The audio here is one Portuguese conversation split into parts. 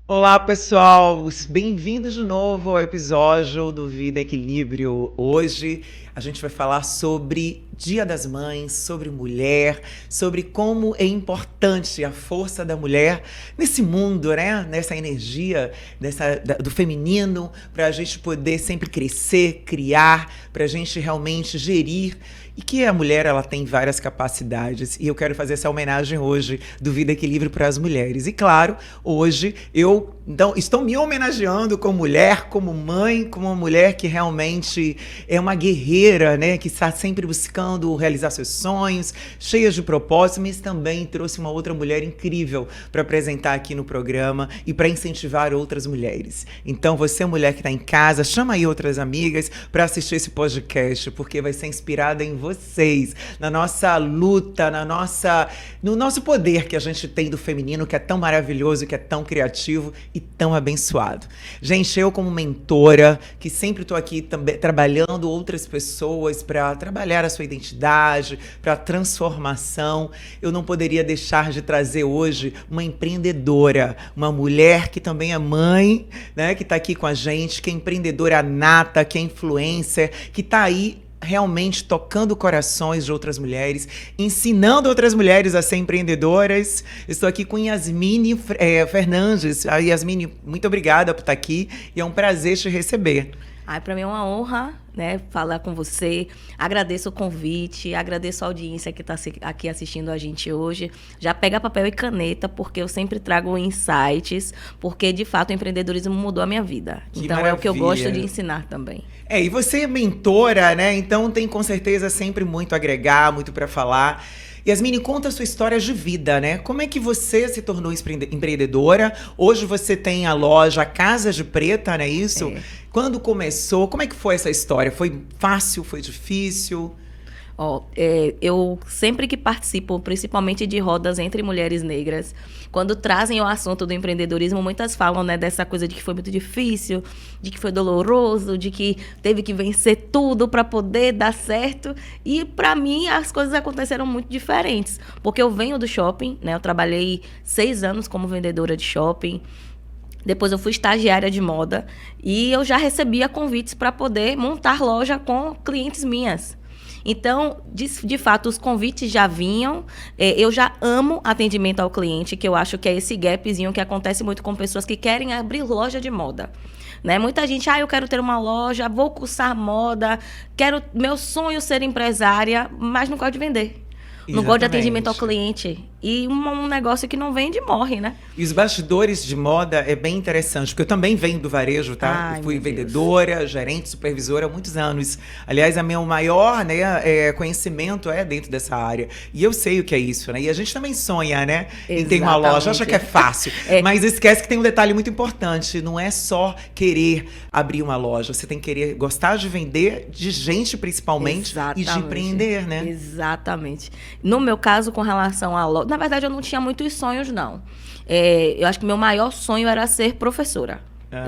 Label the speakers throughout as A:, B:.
A: Olá, pessoal! Bem-vindos de novo ao episódio do Vida Equilíbrio. Hoje a gente vai falar sobre Dia das Mães, sobre mulher, sobre como é importante a força da mulher nesse mundo, né? Nessa energia do feminino, para a gente poder sempre crescer, criar, para a gente realmente gerir. E que a mulher ela tem várias capacidades e eu quero fazer essa homenagem hoje do Vida Equilíbrio para as mulheres. E claro, hoje eu estou me homenageando como mulher, como mãe, como uma mulher que realmente é uma guerreira, né, que está sempre buscando realizar seus sonhos, cheia de propósito, mas também trouxe uma outra mulher incrível para apresentar aqui no programa e para incentivar outras mulheres. Então, você mulher que está em casa, chama aí outras amigas para assistir esse podcast, porque vai ser inspirada em vocês, na nossa luta, no nosso poder que a gente tem do feminino, que é tão maravilhoso, que é tão criativo e tão abençoado. Gente, eu como mentora, que sempre estou aqui também trabalhando outras pessoas para trabalhar a sua identidade, para transformação, eu não poderia deixar de trazer hoje uma empreendedora, uma mulher que também é mãe, né, que está aqui com a gente, que é empreendedora nata, que é influencer, que está aí realmente tocando corações de outras mulheres, ensinando outras mulheres a ser empreendedoras. Estou aqui com Yasmine Fernandes. Yasmine, muito obrigada por estar aqui e é um prazer te receber.
B: Para mim é uma honra, né, falar com você. Agradeço o convite, agradeço a audiência que está aqui assistindo a gente hoje. Já pega papel e caneta, porque eu sempre trago insights, porque de fato o empreendedorismo mudou a minha vida. Então é o que eu gosto de ensinar também.
A: E você é mentora, né? Então tem com certeza sempre muito a agregar, muito para falar. Yasmine, conta a sua história de vida, né? Como é que você se tornou empreendedora? Hoje você tem a loja Casa de Preta, não é isso?
B: É.
A: Quando começou? Como é que foi essa história? Foi fácil? Foi difícil?
B: Eu sempre que participo, principalmente de rodas entre mulheres negras, quando trazem o assunto do empreendedorismo, muitas falam, né, dessa coisa de que foi muito difícil, de que foi doloroso, de que teve que vencer tudo para poder dar certo. E para mim as coisas aconteceram muito diferentes, porque eu venho do shopping, né? Eu trabalhei 6 anos como vendedora de shopping. Depois eu fui estagiária de moda e eu já recebia convites para poder montar loja com clientes minhas. Então, de fato, os convites já vinham. Eu já amo atendimento ao cliente, que eu acho que é esse gapzinho que acontece muito com pessoas que querem abrir loja de moda. Né? Muita gente, eu quero ter uma loja, vou cursar moda, meu sonho ser empresária, mas não gosto de vender. Não gosto de atendimento ao cliente. E um negócio que não vende, morre, né?
A: E os bastidores de moda é bem interessante, porque eu também venho do varejo, tá? Eu fui vendedora, gerente, supervisora há muitos anos. Aliás, meu maior, né, conhecimento é dentro dessa área. E eu sei o que é isso, né? E a gente também sonha, né? Em ter uma loja, acha que é fácil. Mas esquece que tem um detalhe muito importante. Não é só querer abrir uma loja. Você tem que querer gostar de vender, de gente principalmente, e de empreender, né?
B: Exatamente. No meu caso, com relação à loja... Na verdade, eu não tinha muitos sonhos, não. Eu acho que meu maior sonho era ser professora.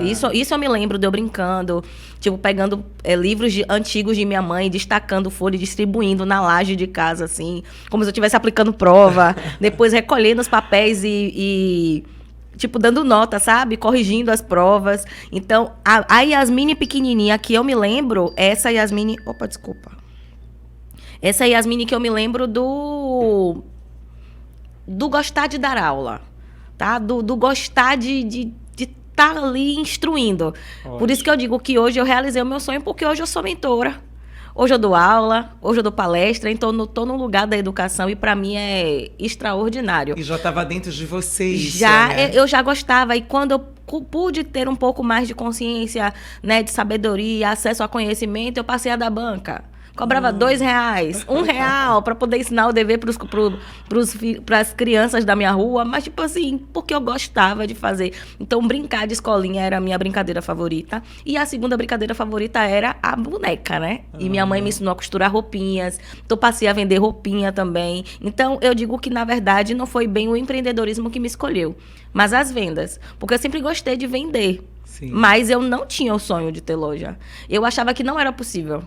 B: Isso eu me lembro de eu brincando, tipo, pegando livros antigos de minha mãe, destacando folha e distribuindo na laje de casa, assim, como se eu estivesse aplicando prova. Depois recolhendo os papéis e tipo, dando nota, sabe? Corrigindo as provas. Então, a Yasmine pequenininha que eu me lembro, essa Yasmine... Opa, desculpa. Essa Yasmine que eu me lembro do gostar de dar aula, tá? Do gostar de estar ali instruindo. Ótimo. Por isso que eu digo que hoje eu realizei o meu sonho, porque hoje eu sou mentora. Hoje eu dou aula, hoje eu dou palestra, então estou no lugar da educação e para mim é extraordinário.
A: E já estava dentro de você isso,
B: né? Eu já gostava, e quando eu pude ter um pouco mais de consciência, né, de sabedoria, acesso a conhecimento, eu passei a dar banca. Cobrava R$2, R$1 para poder ensinar o dever para as crianças da minha rua, mas tipo assim, porque eu gostava de fazer. Então, brincar de escolinha era a minha brincadeira favorita. E a segunda brincadeira favorita era a boneca, né? E minha mãe me ensinou a costurar roupinhas. Então, passei a vender roupinha também. Então, eu digo que, na verdade, não foi bem o empreendedorismo que me escolheu, mas as vendas. Porque eu sempre gostei de vender. Sim. Mas eu não tinha o sonho de ter loja. Eu achava que não era possível.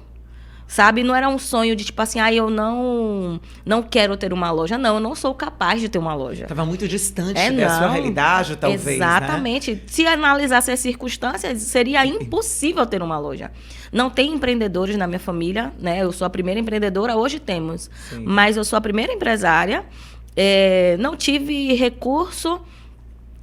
B: sabe? Não era um sonho de tipo assim, eu não quero ter uma loja. Não, eu não sou capaz de ter uma loja.
A: Tava muito distante da sua realidade, talvez,
B: exatamente.
A: Né?
B: Se analisasse as circunstâncias, seria impossível ter uma loja. Não tem empreendedores na minha família, né? Eu sou a primeira empreendedora, hoje temos. Sim. Mas eu sou a primeira empresária. Não tive recurso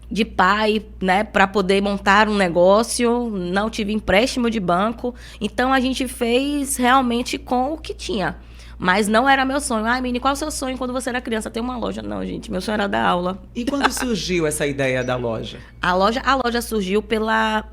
B: de pai, né, para poder montar um negócio, não tive empréstimo de banco, então a gente fez realmente com o que tinha. Mas não era meu sonho. Mini, qual é o seu sonho quando você era criança? Ter uma loja. Não, gente, meu sonho era dar aula.
A: E quando surgiu essa ideia da loja?
B: A loja surgiu pela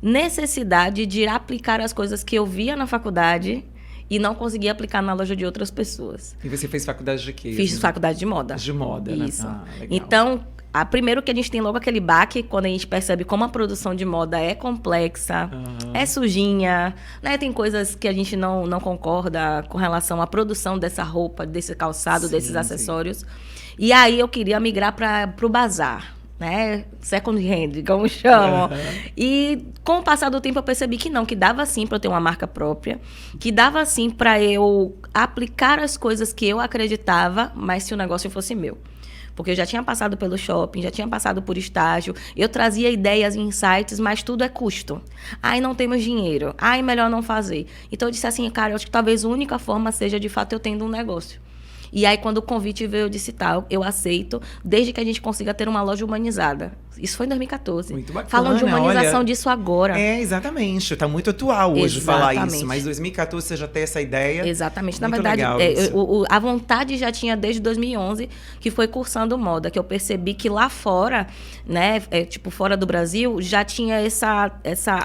B: necessidade de aplicar as coisas que eu via na faculdade e não conseguia aplicar na loja de outras pessoas.
A: E você fez faculdade de quê?
B: Fiz faculdade de moda.
A: De moda,
B: isso.
A: Né? Legal.
B: Então, primeiro que a gente tem logo aquele baque, quando a gente percebe como a produção de moda é complexa, é sujinha, né? Tem coisas que a gente não concorda com relação à produção dessa roupa, desse calçado, desses acessórios. E aí eu queria migrar para o bazar, né? Second hand, como chamam. E com o passar do tempo eu percebi que não, que dava sim para eu ter uma marca própria, que dava sim para eu aplicar as coisas que eu acreditava, mas se o negócio fosse meu. Porque eu já tinha passado pelo shopping, já tinha passado por estágio, eu trazia ideias e insights, mas tudo é custo. Não temos dinheiro. Melhor não fazer. Então eu disse assim, cara, eu acho que talvez a única forma seja, de fato, eu tendo um negócio. E aí, quando o convite veio, eu disse, eu aceito, desde que a gente consiga ter uma loja humanizada. Isso foi em 2014.
A: Muito bacana.
B: Falam de humanização disso agora.
A: Exatamente. Está muito atual hoje falar isso. Mas em 2014 você já tem essa ideia.
B: Exatamente. Na
A: muito
B: verdade,
A: legal
B: a vontade já tinha desde 2011, que foi cursando moda, que eu percebi que lá fora, né, fora do Brasil, já tinha essa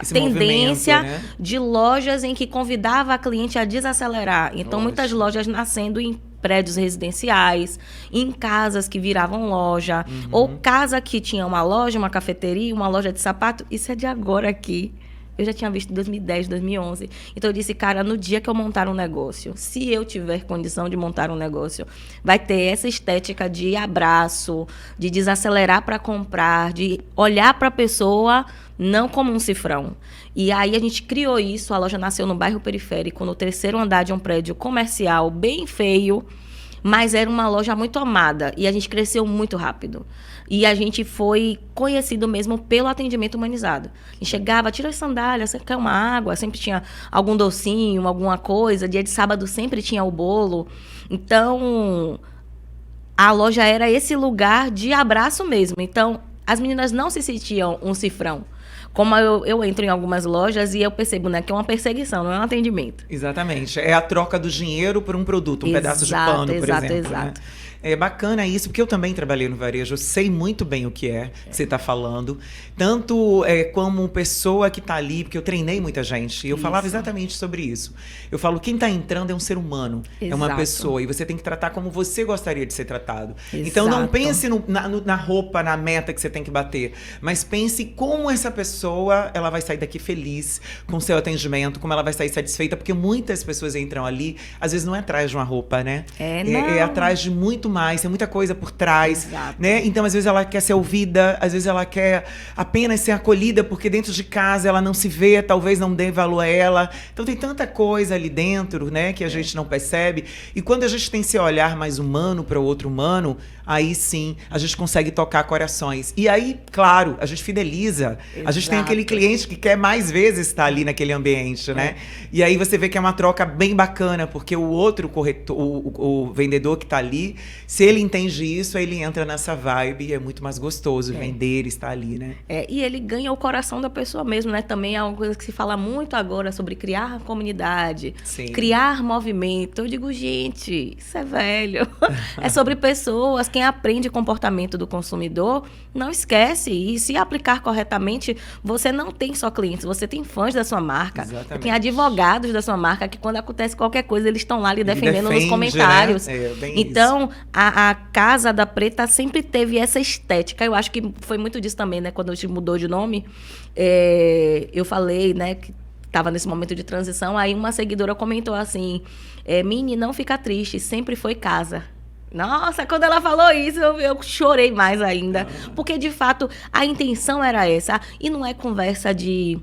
B: tendência, né, de lojas em que convidava a cliente a desacelerar. Então, muitas lojas nascendo em prédios residenciais, em casas que viravam loja, ou casa que tinha uma loja, uma cafeteria, uma loja de sapato. Isso é de agora aqui. Eu já tinha visto em 2010, 2011. Então eu disse, cara, no dia que eu montar um negócio, se eu tiver condição de montar um negócio, vai ter essa estética de abraço, de desacelerar para comprar, de olhar para a pessoa não como um cifrão. E aí a gente criou isso, a loja nasceu no bairro periférico, no 3º andar de um prédio comercial bem feio, mas era uma loja muito amada e a gente cresceu muito rápido. E a gente foi conhecido mesmo pelo atendimento humanizado. A gente chegava, tira as sandálias, você quer uma água? Sempre tinha algum docinho, alguma coisa. Dia de sábado sempre tinha o bolo. Então, a loja era esse lugar de abraço mesmo. Então, as meninas não se sentiam um cifrão. Como eu entro em algumas lojas e eu percebo, né, que é uma perseguição, não é um atendimento.
A: Exatamente. É a troca do dinheiro por um produto, um pedaço de pano, por exemplo.
B: Exato.
A: Né? É bacana isso, porque eu também trabalhei no varejo, eu sei muito bem o que você está falando. Tanto como pessoa que está ali, porque eu treinei muita gente, e eu falava exatamente sobre isso. Eu falo, quem está entrando é um ser humano, é uma pessoa, e você tem que tratar como você gostaria de ser tratado. Exato. Então não pense na roupa, na meta que você tem que bater, mas pense como essa pessoa ela vai sair daqui feliz com o seu atendimento, como ela vai sair satisfeita, porque muitas pessoas entram ali, às vezes não é atrás de uma roupa, né? É atrás de muito mais, tem muita coisa por trás, né? Então, às vezes ela quer ser ouvida, às vezes ela quer apenas ser acolhida, porque dentro de casa ela não se vê, talvez não dê valor a ela. Então, tem tanta coisa ali dentro, né, que a gente não percebe. E quando a gente tem esse olhar mais humano para o outro humano, aí sim, a gente consegue tocar corações. E aí, claro, a gente fideliza. A gente tem aquele cliente que quer mais vezes estar ali naquele ambiente, né? E aí você vê que é uma troca bem bacana, porque o outro corretor, o vendedor que está ali, se ele entende isso, aí ele entra nessa vibe e é muito mais gostoso vender, estar ali, né?
B: E ele ganha o coração da pessoa mesmo, né? Também é uma coisa que se fala muito agora sobre criar comunidade, criar movimento. Eu digo, gente, isso é velho. É sobre pessoas. Quem aprende comportamento do consumidor, não esquece. E se aplicar corretamente, você não tem só clientes, você tem fãs da sua marca. Exatamente. Tem advogados da sua marca que quando acontece qualquer coisa, eles estão lá lhe defendendo nos comentários. Né? Então, a Casa da Preta sempre teve essa estética. Eu acho que foi muito disso também, né? Quando a gente mudou de nome, eu falei, né, que estava nesse momento de transição, aí uma seguidora comentou assim, Mini, não fica triste, sempre foi casa. Nossa, quando ela falou isso, eu chorei mais ainda. Porque, de fato, a intenção era essa. E não é conversa de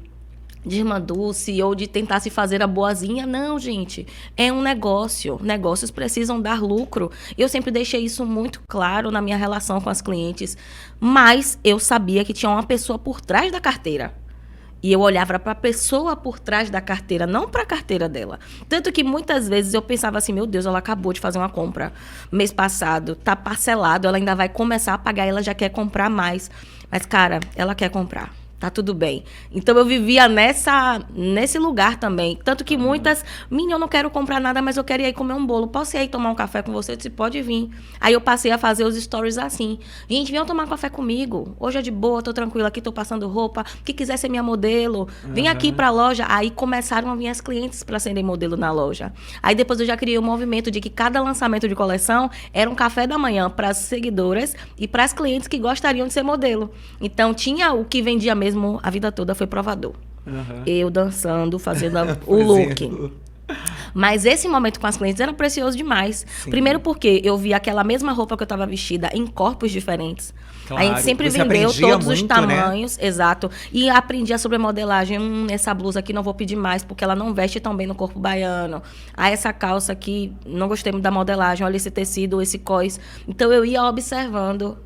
B: de irmã Dulce ou de tentar se fazer a boazinha. Não, gente. É um negócio. Negócios precisam dar lucro. Eu sempre deixei isso muito claro na minha relação com as clientes. Mas eu sabia que tinha uma pessoa por trás da carteira. E eu olhava para a pessoa por trás da carteira, não para a carteira dela. Tanto que muitas vezes eu pensava assim, meu Deus, ela acabou de fazer uma compra mês passado, tá parcelado, ela ainda vai começar a pagar, ela já quer comprar mais. Mas, cara, ela quer comprar. Tá tudo bem. Então, eu vivia nesse lugar também. Tanto que muitas... Minha, eu não quero comprar nada, mas eu quero ir aí comer um bolo. Posso ir aí tomar um café com você? Eu disse, pode vir. Aí, eu passei a fazer os stories assim. Gente, venham tomar café comigo. Hoje é de boa, tô tranquila aqui, tô passando roupa. Que quiser ser minha modelo, vem aqui pra loja. Aí, começaram a vir as clientes para serem modelo na loja. Aí, depois eu já criei um movimento de que cada lançamento de coleção era um café da manhã para as seguidoras e para as clientes que gostariam de ser modelo. Então, tinha o que vendia mesmo a vida toda foi provador. Eu dançando, fazendo o look. Mas esse momento com as clientes era precioso demais. Sim. Primeiro porque eu vi aquela mesma roupa que eu estava vestida em corpos diferentes. Claro. A gente sempre vendeu todos os tamanhos, né? Exato. E aprendia sobre modelagem. Essa blusa aqui não vou pedir mais, porque ela não veste tão bem no corpo baiano. Essa calça aqui, não gostei muito da modelagem. Olha esse tecido, esse cós. Então eu ia observando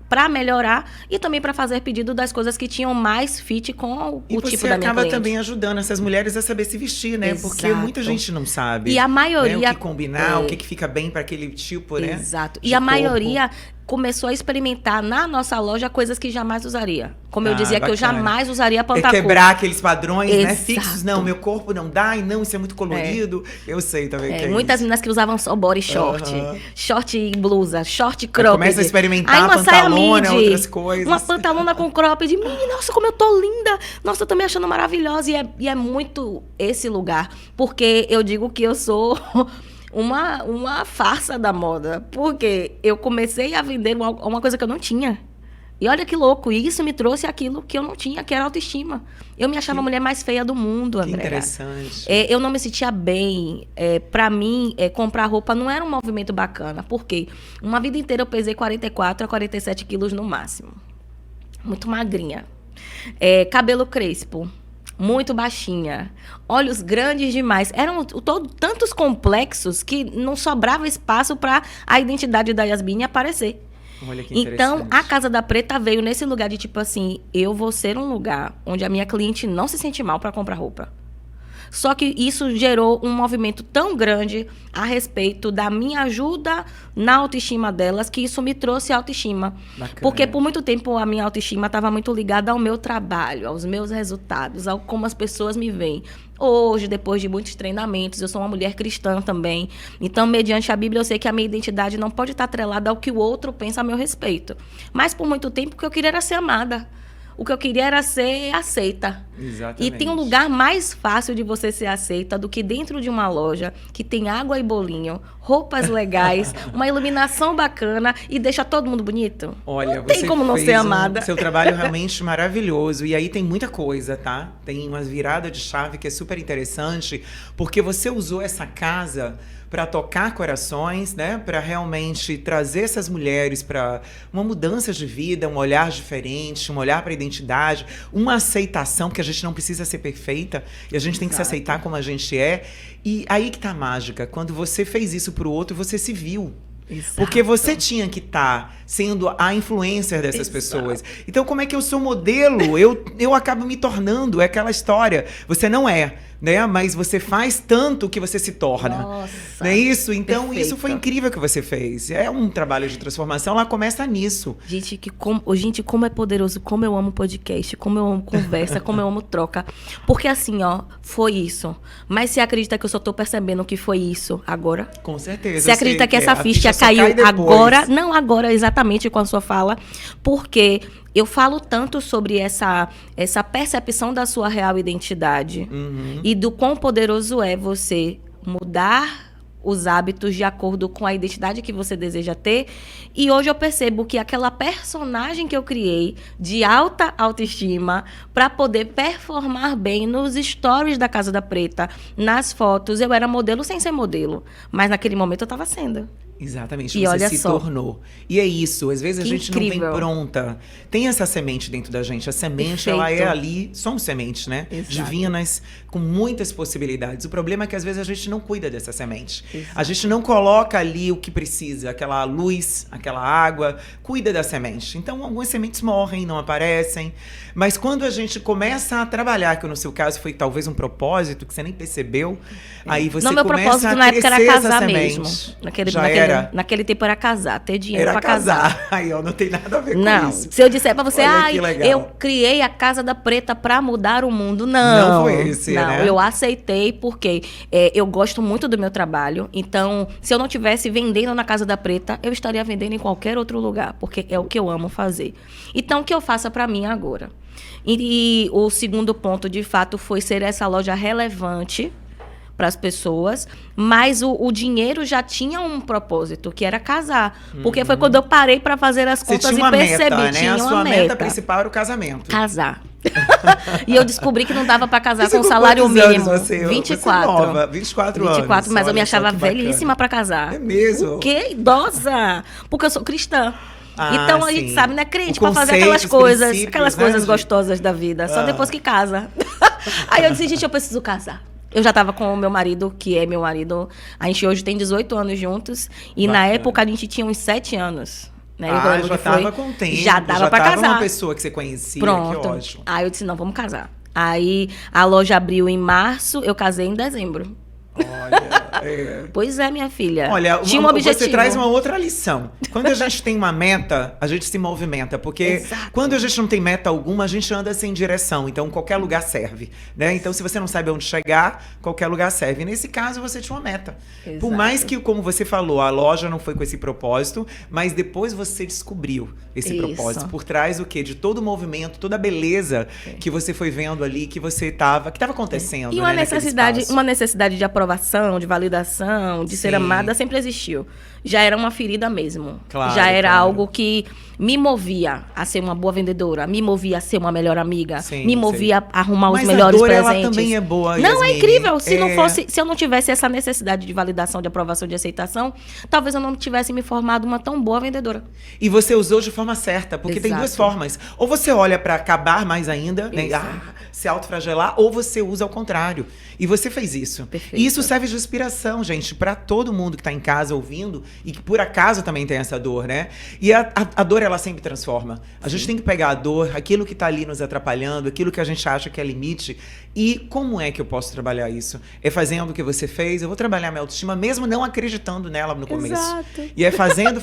B: para melhorar e também para fazer pedido das coisas que tinham mais fit com o tipo da minha cliente. E você acaba
A: também ajudando essas mulheres a saber se vestir, né? Exato. Porque muita gente não sabe.
B: E a maioria...
A: Né? O que combinar, o que fica bem para aquele tipo, né?
B: Exato. E a maioria começou a experimentar na nossa loja coisas que jamais usaria. Como eu dizia, bacana. Que eu jamais usaria pantacu.
A: Quebrar aqueles padrões, né, fixos. Não, meu corpo não dá, e não, isso é muito colorido. Eu sei também que é
B: muitas
A: isso.
B: meninas que usavam só body short. Short e blusa, short cropped.
A: Começa a experimentar pantalona, outras coisas.
B: Uma pantalona com cropped. Nossa, como eu tô linda. Nossa, eu tô me achando maravilhosa. E é muito esse lugar. Porque eu digo que eu sou... Uma farsa da moda, porque eu comecei a vender uma coisa que eu não tinha. E olha que louco, e isso me trouxe aquilo que eu não tinha, que era autoestima. Eu me achava a mulher mais feia do mundo, Andréa.
A: Que interessante.
B: Eu não me sentia bem. Pra mim, comprar roupa não era um movimento bacana. Por quê? Uma vida inteira eu pesei 44 a 47 quilos no máximo. Muito magrinha. Cabelo crespo. Muito baixinha, olhos grandes demais. Eram tantos complexos que não sobrava espaço para a identidade da Yasmine aparecer.
A: Olha que interessante.
B: Então, a Casa da Preta veio nesse lugar de tipo assim, eu vou ser um lugar onde a minha cliente não se sente mal para comprar roupa. Só que isso gerou um movimento tão grande a respeito da minha ajuda na autoestima delas, que isso me trouxe autoestima. Bacana. Porque por muito tempo a minha autoestima estava muito ligada ao meu trabalho, aos meus resultados, ao como as pessoas me veem. Hoje, depois de muitos treinamentos, eu sou uma mulher cristã também. Então, mediante a Bíblia, eu sei que a minha identidade não pode estar atrelada ao que o outro pensa a meu respeito. Mas por muito tempo o que eu queria era ser amada. O que eu queria era ser aceita.
A: Exatamente.
B: E tem um lugar mais fácil de você ser aceita do que dentro de uma loja que tem água e bolinho, roupas legais, uma iluminação bacana e deixa todo mundo bonito.
A: Olha,
B: não tem como não ser amada.
A: Seu trabalho realmente maravilhoso. E aí tem muita coisa, tá? Tem umas viradas de chave que é super interessante, porque você usou essa casa para tocar corações, né? Para realmente trazer essas mulheres para uma mudança de vida, um olhar diferente, um olhar para a identidade, uma aceitação, porque a gente não precisa ser perfeita e a gente tem que se aceitar como a gente é. E aí que tá a mágica, quando você fez isso pro outro, você se viu.
B: Exato.
A: Porque você tinha que estar sendo a influencer dessas pessoas. Então, como é que eu sou modelo? Eu acabo me tornando, é aquela história. Você não é, né? Mas você faz tanto que você se torna.
B: Nossa,
A: não é isso? Então,
B: perfeito.
A: Isso foi incrível que você fez. É um trabalho de transformação, ela começa nisso.
B: Gente, como é poderoso, como eu amo podcast, como eu amo conversa, como eu amo troca. Porque assim, ó, foi isso. Mas você acredita que eu só tô percebendo que foi isso agora?
A: Com certeza.
B: Você acredita que essa ficha caiu agora? Não agora, exatamente com a sua fala, porque eu falo tanto sobre essa percepção da sua real identidade e do quão poderoso é você mudar os hábitos de acordo com a identidade que você deseja ter. E hoje eu percebo que aquela personagem que eu criei de alta autoestima para poder performar bem nos stories da Casa da Preta, nas fotos, eu era modelo sem ser modelo. Mas naquele momento eu estava sendo.
A: Exatamente,
B: E
A: você
B: olha
A: se
B: só.
A: tornou. E é isso, às vezes a
B: Que
A: gente não vem
B: incrível.
A: pronta. Tem essa semente dentro da gente. A semente, ela é
B: Perfeito.
A: ali, somos sementes, né?
B: Exato.
A: Divinas, com muitas possibilidades. O problema é que às vezes a gente não cuida dessa semente.
B: Exato.
A: A gente não coloca ali o que precisa, aquela luz, aquela água, cuida da semente. Então, algumas sementes morrem, não aparecem. Mas quando a gente começa a trabalhar, que no seu caso foi talvez um propósito que você nem percebeu, aí você
B: Não, meu
A: começa
B: propósito
A: a
B: na época era
A: crescer essa
B: casar
A: semente.
B: mesmo.
A: Já era?
B: Naquele tempo era casar, ter dinheiro
A: Era
B: pra casar.
A: Aí, ó, não tem nada a ver
B: Não,
A: com isso.
B: se eu disser pra você,
A: Olha que legal.
B: eu criei a Casa da Preta pra mudar o mundo, não.
A: Não foi esse,
B: não,
A: né?
B: eu aceitei porque eu gosto muito do meu trabalho. Então, se eu não tivesse vendendo na Casa da Preta, eu estaria vendendo em qualquer outro lugar, porque é o que eu amo fazer. Então, o que eu faço pra mim agora? E o segundo ponto, de fato, foi ser essa loja relevante para as pessoas, mas o dinheiro já tinha um propósito, que era casar. Porque foi quando eu parei para fazer as
A: Você
B: contas
A: tinha
B: e
A: uma
B: percebi,
A: meta, né?
B: tinha
A: A
B: uma
A: sua meta
B: meta.
A: principal era o casamento.
B: Casar. E eu descobri que não dava para casar
A: Você
B: com
A: com
B: salário
A: quantos anos
B: mínimo.
A: você?
B: 24.
A: Você nova, 24 anos.
B: 24, mas eu me
A: Olha só
B: achava
A: que bacana.
B: velhíssima para casar.
A: É mesmo?
B: O quê? Idosa? Porque eu sou cristã.
A: Ah,
B: Então a
A: sim.
B: gente sabe, né? Crente
A: O
B: para fazer
A: conceito,
B: aquelas
A: os
B: coisas,
A: princípios,
B: aquelas
A: né,
B: coisas
A: de-
B: gostosas da vida, só depois que casa. Aí eu disse, gente, eu preciso casar. Eu já tava com o meu marido, que é meu marido. A gente hoje tem 18 anos juntos. E na
A: Bacana.
B: época a gente tinha uns 7 anos. Né? Eu
A: Ah,
B: lembro
A: já
B: que foi-
A: tava com tempo.
B: Já dava pra
A: tava
B: casar.
A: uma pessoa que você conhecia,
B: Pronto.
A: que ótimo.
B: Aí eu disse, não, vamos casar. Aí a loja abriu em março, eu casei em dezembro.
A: Olha, é.
B: Pois é, minha filha.
A: Olha,
B: tinha um objetivo.
A: você traz uma outra lição. Quando a gente tem uma meta, a gente se movimenta. Porque
B: Exato.
A: quando a gente não tem meta alguma, a gente anda sem direção. Então, qualquer lugar serve. Né? Então, se você não sabe onde chegar, qualquer lugar serve. E nesse caso, você tinha uma meta. Por
B: Exato.
A: mais que, como você falou, a loja não foi com esse propósito, mas depois você descobriu esse
B: Isso.
A: propósito. Por trás o quê? De todo o movimento, toda a beleza que você foi vendo ali, que estava acontecendo.
B: E uma
A: né, naquele espaço.
B: uma necessidade de aprovação, de validação, de ser
A: Sim.
B: amada sempre existiu. Já era uma ferida mesmo.
A: Claro,
B: Já era
A: claro.
B: algo que me movia a ser uma boa vendedora, me movia a ser uma melhor amiga,
A: Sim,
B: me movia a arrumar os
A: Mas
B: melhores
A: a dor, ela
B: presentes.
A: também é boa,
B: Não, é
A: Yasmine.
B: incrível. Se não
A: É.
B: fosse, se eu não tivesse essa necessidade de validação, de aprovação, de aceitação, talvez eu não tivesse me formado uma tão boa vendedora.
A: E você usou de forma certa, porque tem
B: Exato.
A: duas formas. Ou você olha pra acabar mais ainda, né?
B: Isso.
A: Se autoflagelar, ou você usa ao contrário. E você fez isso.
B: Perfeito.
A: E isso serve de inspiração, gente, pra todo mundo que tá em casa ouvindo e que por acaso também tem essa dor, né? E a dor, ela sempre transforma. A gente tem que pegar a dor, aquilo que tá ali nos atrapalhando, aquilo que a gente acha que é limite. E como é que eu posso trabalhar isso? É fazendo o que você fez, eu vou trabalhar minha autoestima, mesmo não acreditando nela no começo.
B: Exato.
A: E é fazendo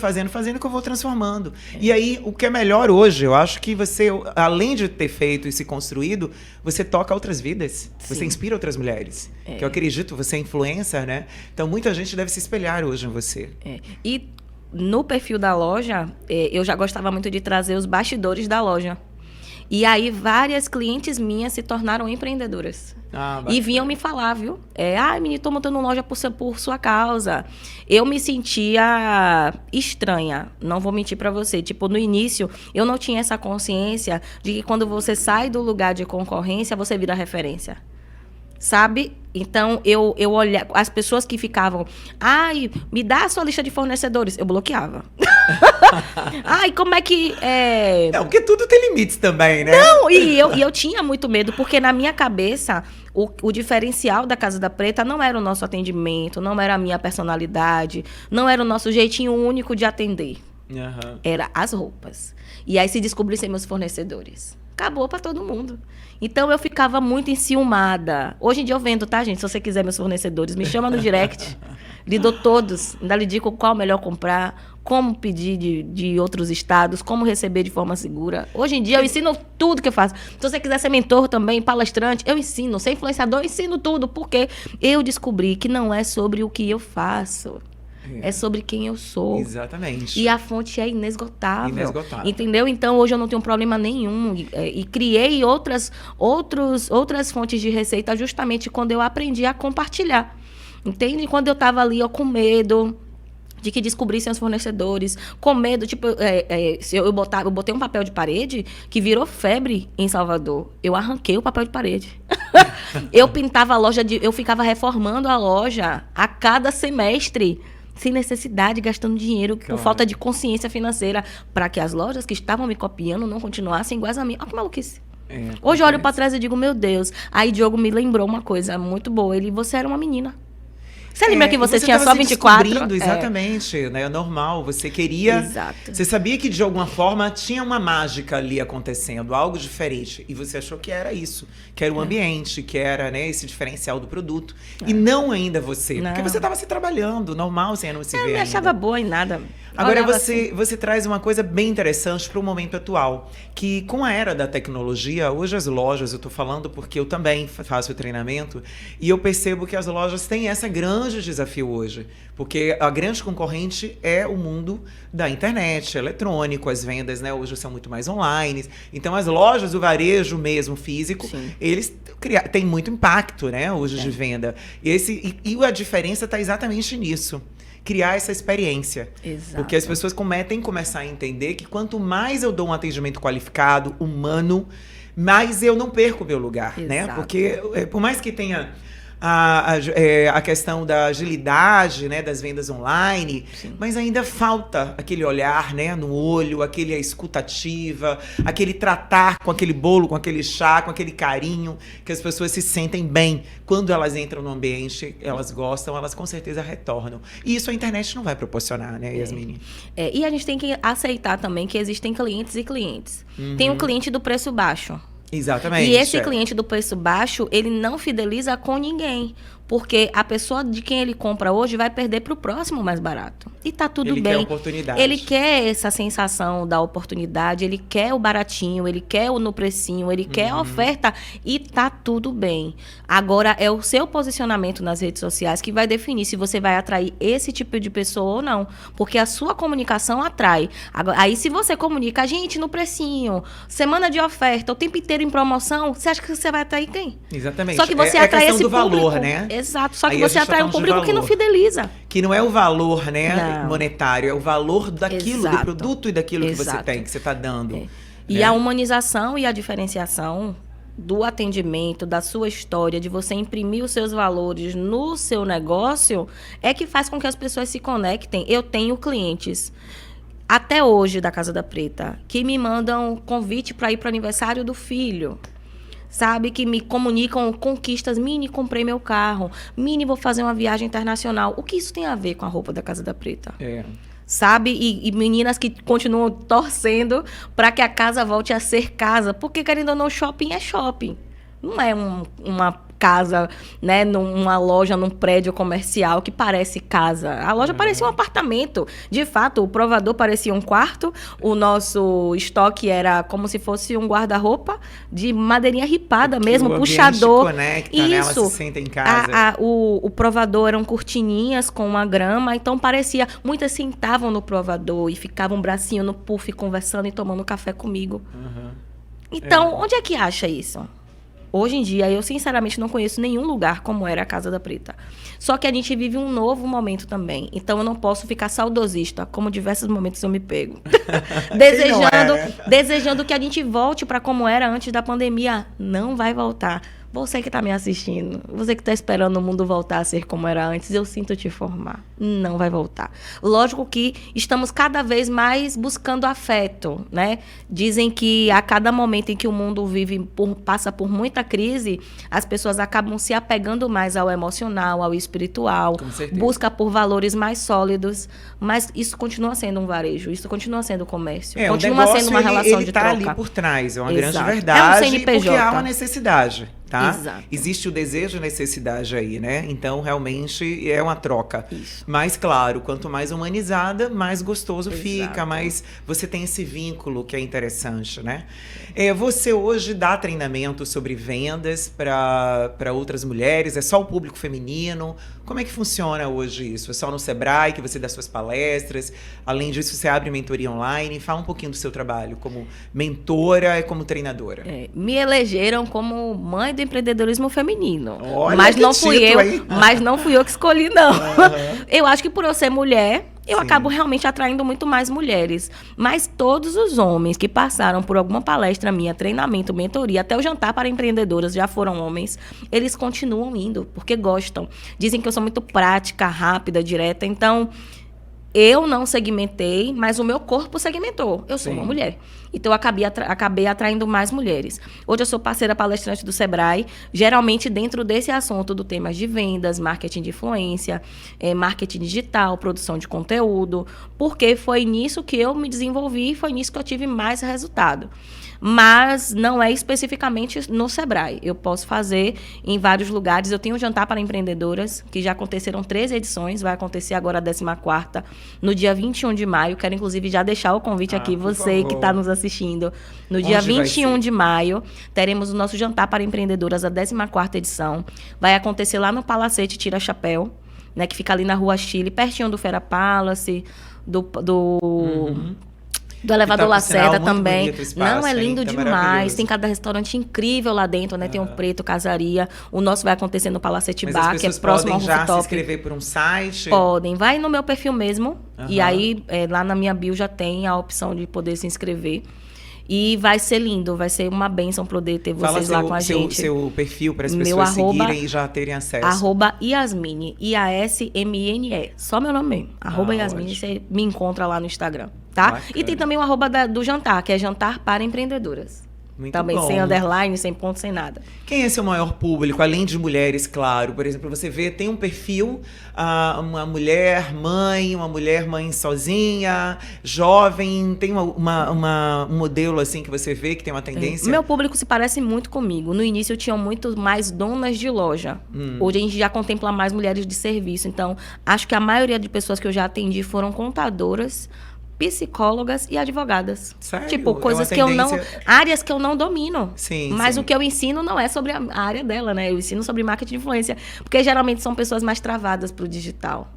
A: que eu vou transformando. E aí, o que é melhor hoje, eu acho que você, além de ter feito e se construído, você toca outras vidas. Você
B: Sim.
A: inspira outras mulheres. Que eu acredito, você é influencer, né? Então, muita gente deve se espelhar hoje em você.
B: É. E no perfil da loja, eu já gostava muito de trazer os bastidores da loja. E aí, várias clientes minhas se tornaram empreendedoras.
A: Ah,
B: E vinham me falar, viu? Menina, tô montando loja por sua causa. Eu me sentia estranha, não vou mentir pra você. Tipo, no início, eu não tinha essa consciência de que quando você sai do lugar de concorrência, você vira referência. Sabe? Então, eu olhava... As pessoas que ficavam... me dá a sua lista de fornecedores. Eu bloqueava. Como é que...
A: Não, porque tudo tem limites também, né?
B: Não, e eu tinha muito medo, porque na minha cabeça, o diferencial da Casa da Preta não era o nosso atendimento, não era a minha personalidade, não era o nosso jeitinho único de atender.
A: Aham.
B: Era as roupas. E aí se descobrissem meus fornecedores. Acabou pra todo mundo. Então eu ficava muito enciumada. Hoje em dia eu vendo, tá, gente? Se você quiser meus fornecedores, me chama no direct. Lhe dou todos. Ainda lhe digo qual melhor comprar, como pedir de outros estados, como receber de forma segura. Hoje em dia eu ensino tudo que eu faço. Se você quiser ser mentor também, palestrante, eu ensino. Ser influenciador, eu ensino tudo. Porque eu descobri que não é sobre o que eu faço. É sobre quem eu sou.
A: Exatamente.
B: E a fonte é inesgotável.
A: Inesgotável.
B: Entendeu? Então, hoje eu não tenho problema nenhum. E criei outras fontes de receita justamente quando eu aprendi a compartilhar. Entende? Quando eu estava ali, com medo de que descobrissem os fornecedores, com medo, tipo, se eu botei um papel de parede que virou febre em Salvador. Eu arranquei o papel de parede. Eu pintava a loja, eu ficava reformando a loja a cada semestre. sem necessidade, gastando dinheiro, por falta de consciência financeira, para que as lojas que estavam me copiando não continuassem iguais a mim. Olha que maluquice. Hoje eu olho para trás e digo, meu Deus. Aí Diogo me lembrou uma coisa muito boa. Você era uma menina. Você lembra que você tinha só 24?
A: Exatamente, né? É normal. Você queria...
B: Exato.
A: Você sabia que, de alguma forma, tinha uma mágica ali acontecendo, algo diferente. E você achou que era isso. Que era o ambiente, que era, né, esse diferencial do produto. E não ainda você. Porque você estava se trabalhando, normal, sem não se ver
B: Eu me achava boa em nada.
A: Agora, você traz uma coisa bem interessante para o momento atual. Que, com a era da tecnologia, hoje as lojas, eu estou falando porque eu também faço treinamento, e eu percebo que as lojas têm essa grande desafio hoje, porque a grande concorrente é o mundo da internet, eletrônico, as vendas, né, hoje são muito mais online. Então as lojas, o varejo mesmo físico, eles têm muito impacto, né, hoje de venda. E a diferença está exatamente nisso. Criar essa experiência.
B: Exato.
A: Porque as pessoas têm que começar a entender que quanto mais eu dou um atendimento qualificado, humano, mais eu não perco o meu lugar, né? Porque por mais que tenha a questão da agilidade, né, das vendas online, mas ainda falta aquele olhar, né, no olho, aquele escutativa, aquele tratar com aquele bolo, com aquele chá, com aquele carinho, que as pessoas se sentem bem. Quando elas entram no ambiente, elas gostam, elas com certeza retornam. E isso a internet não vai proporcionar, né, Yasmine?
B: E a gente tem que aceitar também que existem clientes e clientes. Tem um cliente do preço baixo.
A: Exatamente.
B: E esse cliente do preço baixo, ele não fideliza com ninguém. Porque a pessoa de quem ele compra hoje vai perder para o próximo mais barato. E tá tudo bem. Ele quer
A: oportunidade.
B: Ele quer essa sensação da oportunidade, ele quer o baratinho, ele quer o no precinho, ele quer a oferta e tá tudo bem. Agora, é o seu posicionamento nas redes sociais que vai definir se você vai atrair esse tipo de pessoa ou não. Porque a sua comunicação atrai. Agora, aí, se você comunica, gente, no precinho, semana de oferta, o tempo inteiro em promoção, você acha que você vai atrair quem?
A: Exatamente.
B: Só que você atrai esse
A: do
B: público.
A: Valor, né?
B: Exato, só que aí você atrai um público que não fideliza.
A: Que não é o valor, né, monetário, é o valor daquilo, do produto e daquilo que você tem, que você está dando.
B: E a humanização e a diferenciação do atendimento, da sua história, de você imprimir os seus valores no seu negócio, é que faz com que as pessoas se conectem. Eu tenho clientes, até hoje, da Casa da Preta, que me mandam convite para ir para o aniversário do filho. Sabe, que me comunicam conquistas. Mini, comprei meu carro. Mini, vou fazer uma viagem internacional. O que isso tem a ver com a roupa da Casa da Preta? Sabe? E meninas que continuam torcendo para que a casa volte a ser casa. Porque, querendo ou não, shopping é shopping. Não é uma casa, né, numa loja, num prédio comercial que parece casa. A loja parecia um apartamento. De fato, o provador parecia um quarto, o nosso estoque era como se fosse um guarda-roupa de madeirinha ripada mesmo, puxador.
A: Conecta, né? Ela se senta em casa.
B: O provador eram cortininhas com uma grama, então parecia... Muitas sentavam no provador e ficavam um bracinho no puff conversando e tomando café comigo. Então, onde é que acha isso? Hoje em dia, eu sinceramente não conheço nenhum lugar como era a Casa da Preta. Só que a gente vive um novo momento também. Então, eu não posso ficar saudosista, como diversos momentos eu me pego. desejando que a gente volte para como era antes da pandemia. Não vai voltar. Você que está me assistindo, você que está esperando o mundo voltar a ser como era antes, eu sinto te informar. Não vai voltar. Lógico que estamos cada vez mais buscando afeto, né? Dizem que a cada momento em que o mundo passa por muita crise, as pessoas acabam se apegando mais ao emocional, ao espiritual, busca por valores mais sólidos, mas isso continua sendo um varejo, isso continua sendo comércio, continua sendo uma relação de troca.
A: Ele está ali por trás, é uma grande verdade,
B: é um CNPJ.
A: Porque há uma necessidade. Tá?
B: Exato.
A: Existe o desejo e a necessidade aí, né? Então, realmente, é uma troca.
B: Isso.
A: Mas, claro, quanto mais humanizada, mais gostoso fica, mais você tem esse vínculo que é interessante, né? Você hoje dá treinamento sobre vendas para outras mulheres? É só o público feminino? Como é que funciona hoje isso? É só no Sebrae que você dá suas palestras? Além disso, você abre mentoria online? Fala um pouquinho do seu trabalho como mentora e como treinadora.
B: Me elegeram como mãe do empreendedorismo feminino.
A: Olha,
B: mas
A: não fui eu que escolhi, não.
B: Eu acho que por eu ser mulher eu acabo realmente atraindo muito mais mulheres. Mas todos os homens que passaram por alguma palestra minha, treinamento, mentoria, até o jantar para empreendedoras, já foram homens, eles continuam indo, porque gostam. Dizem que eu sou muito prática, rápida, direta. Então, eu não segmentei, mas o meu corpo segmentou. Eu sou uma mulher. Então, eu acabei atraindo mais mulheres. Hoje, eu sou parceira palestrante do Sebrae, geralmente dentro desse assunto do temas de vendas, marketing de influência, marketing digital, produção de conteúdo, porque foi nisso que eu me desenvolvi e foi nisso que eu tive mais resultado. Mas não é especificamente no Sebrae. Eu posso fazer em vários lugares. Eu tenho um jantar para empreendedoras, que já aconteceram 13 edições, vai acontecer agora a 14ª, no dia 21 de maio. Quero, inclusive, já deixar o convite aqui, você que está nos assistindo. No dia 21 de maio, teremos o nosso jantar para empreendedoras, a 14ª edição. Vai acontecer lá no Palacete Tira Chapéu, né, que fica ali na Rua Chile, pertinho do Fera Palace, do Elevador Lacerda também. Não, é lindo demais. Tem cada restaurante incrível lá dentro, né? Tem o Preto, Casaria. O nosso vai acontecer no Palacete Bar, que é próximo ao rooftop.
A: Podem já se inscrever por um site?
B: Podem. Vai no meu perfil mesmo. E aí, lá na minha bio já tem a opção de poder se inscrever. E vai ser lindo, vai ser uma bênção poder ter vocês lá com a gente.
A: Seu perfil para as pessoas seguirem e já terem acesso.
B: @Yasmine, IASMINE. Só meu nome mesmo. @Yasmine, você me encontra lá no Instagram, tá? Bacana. E tem também o do jantar, que é Jantar para Empreendedoras.
A: Muito
B: também
A: bom.
B: Sem underline, sem ponto, sem nada.
A: Quem é seu maior público, além de mulheres, claro? Por exemplo, você vê, tem um perfil, uma mulher mãe sozinha, jovem, tem um modelo assim que você vê que tem uma tendência?
B: Meu público se parece muito comigo. No início eu tinha muito mais donas de loja. Hoje a gente já contempla mais mulheres de serviço. Então, acho que a maioria de pessoas que eu já atendi foram contadoras, psicólogas e advogadas.
A: Sério?
B: Tipo, coisas que eu não... Áreas que eu não domino.
A: Sim,
B: mas
A: sim.
B: o que eu ensino não é sobre a área dela, né? Eu ensino sobre marketing de influência. Porque geralmente são pessoas mais travadas pro digital.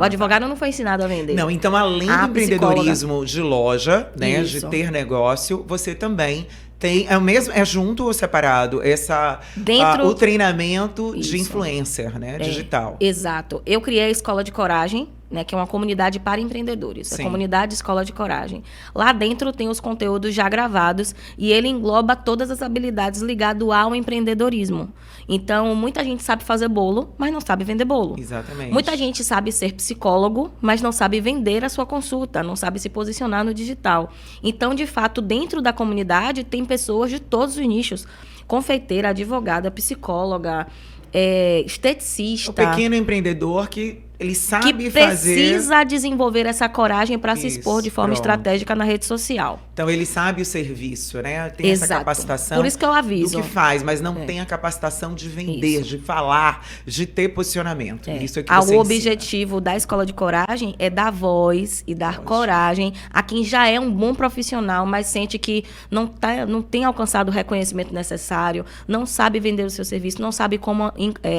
B: O advogado não foi ensinado a vender.
A: Não, então além do empreendedorismo de loja, né?
B: Isso.
A: De ter negócio, você também tem... É junto ou separado? O treinamento de influencer, né? Digital.
B: Exato. Eu criei a Escola de Coragem, né, que é uma comunidade para empreendedores.
A: Sim.
B: A comunidade Escola de Coragem. Lá dentro tem os conteúdos já gravados e ele engloba todas as habilidades ligadas ao empreendedorismo. Então, muita gente sabe fazer bolo, mas não sabe vender bolo.
A: Exatamente.
B: Muita gente sabe ser psicólogo, mas não sabe vender a sua consulta, não sabe se posicionar no digital. Então, de fato, dentro da comunidade tem pessoas de todos os nichos. Confeiteira, advogada, psicóloga, esteticista.
A: O pequeno empreendedor que ele sabe
B: que
A: fazer...
B: precisa desenvolver essa coragem para se expor de forma
A: pronto.
B: Estratégica na rede social.
A: Então, ele sabe o serviço, né? Tem
B: Exato.
A: essa capacitação.
B: Por isso que eu aviso.
A: Do que faz, mas não tem a capacitação de vender, de falar, de ter posicionamento. Isso é que você
B: O objetivo da Escola de Coragem é dar voz e dar coragem a quem já é um bom profissional, mas sente que não tem alcançado o reconhecimento necessário, não sabe vender o seu serviço, não sabe como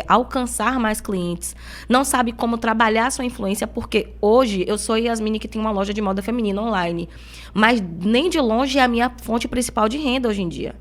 B: alcançar mais clientes, não sabe como trabalhar a sua influência, porque hoje eu sou Yasmine, que tem uma loja de moda feminina online, mas nem de longe é a minha fonte principal de renda hoje em dia.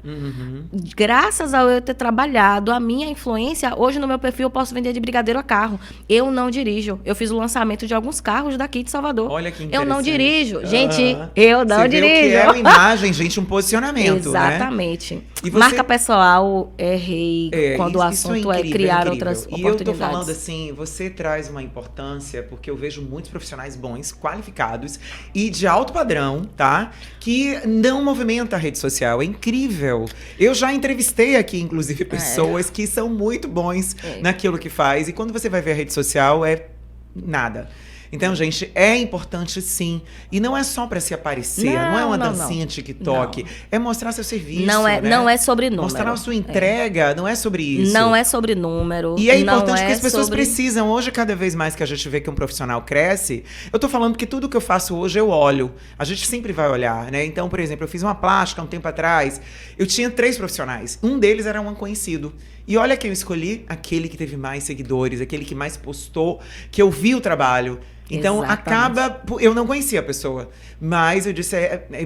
B: Graças a eu ter trabalhado a minha influência, hoje no meu perfil eu posso vender de brigadeiro a carro. Eu não dirijo. Eu fiz o lançamento de alguns carros daqui de Salvador.
A: Olha que interessante.
B: Eu não dirijo. Gente, eu não dirijo.
A: Vê o que é uma imagem, gente, um posicionamento,
B: Exatamente.
A: Né?
B: Marca pessoal é rei quando o assunto é criar outras oportunidades.
A: E eu tô falando assim, você traz uma importância, porque eu vejo muitos profissionais bons, qualificados e de alto padrão, tá? Que não movimenta a rede social. É incrível. Eu já entrevistei aqui, inclusive, pessoas que são muito bons naquilo que faz. E quando você vai ver a rede social, é nada. Então, gente, é importante sim. E não é só para se aparecer, não é uma dancinha TikTok. Não. É mostrar seu serviço.
B: Não é sobre número.
A: Mostrar a sua entrega, não é sobre isso.
B: Não é sobre número.
A: E é importante porque as pessoas precisam. Hoje, cada vez mais que a gente vê que um profissional cresce, eu tô falando que tudo que eu faço hoje eu olho. A gente sempre vai olhar, né? Então, por exemplo, eu fiz uma plástica um tempo atrás. Eu tinha 3 profissionais. Um deles era um conhecido. E olha que eu escolhi aquele que teve mais seguidores, aquele que mais postou, que eu vi o trabalho. Então, acaba... Eu não conhecia a pessoa, mas eu disse,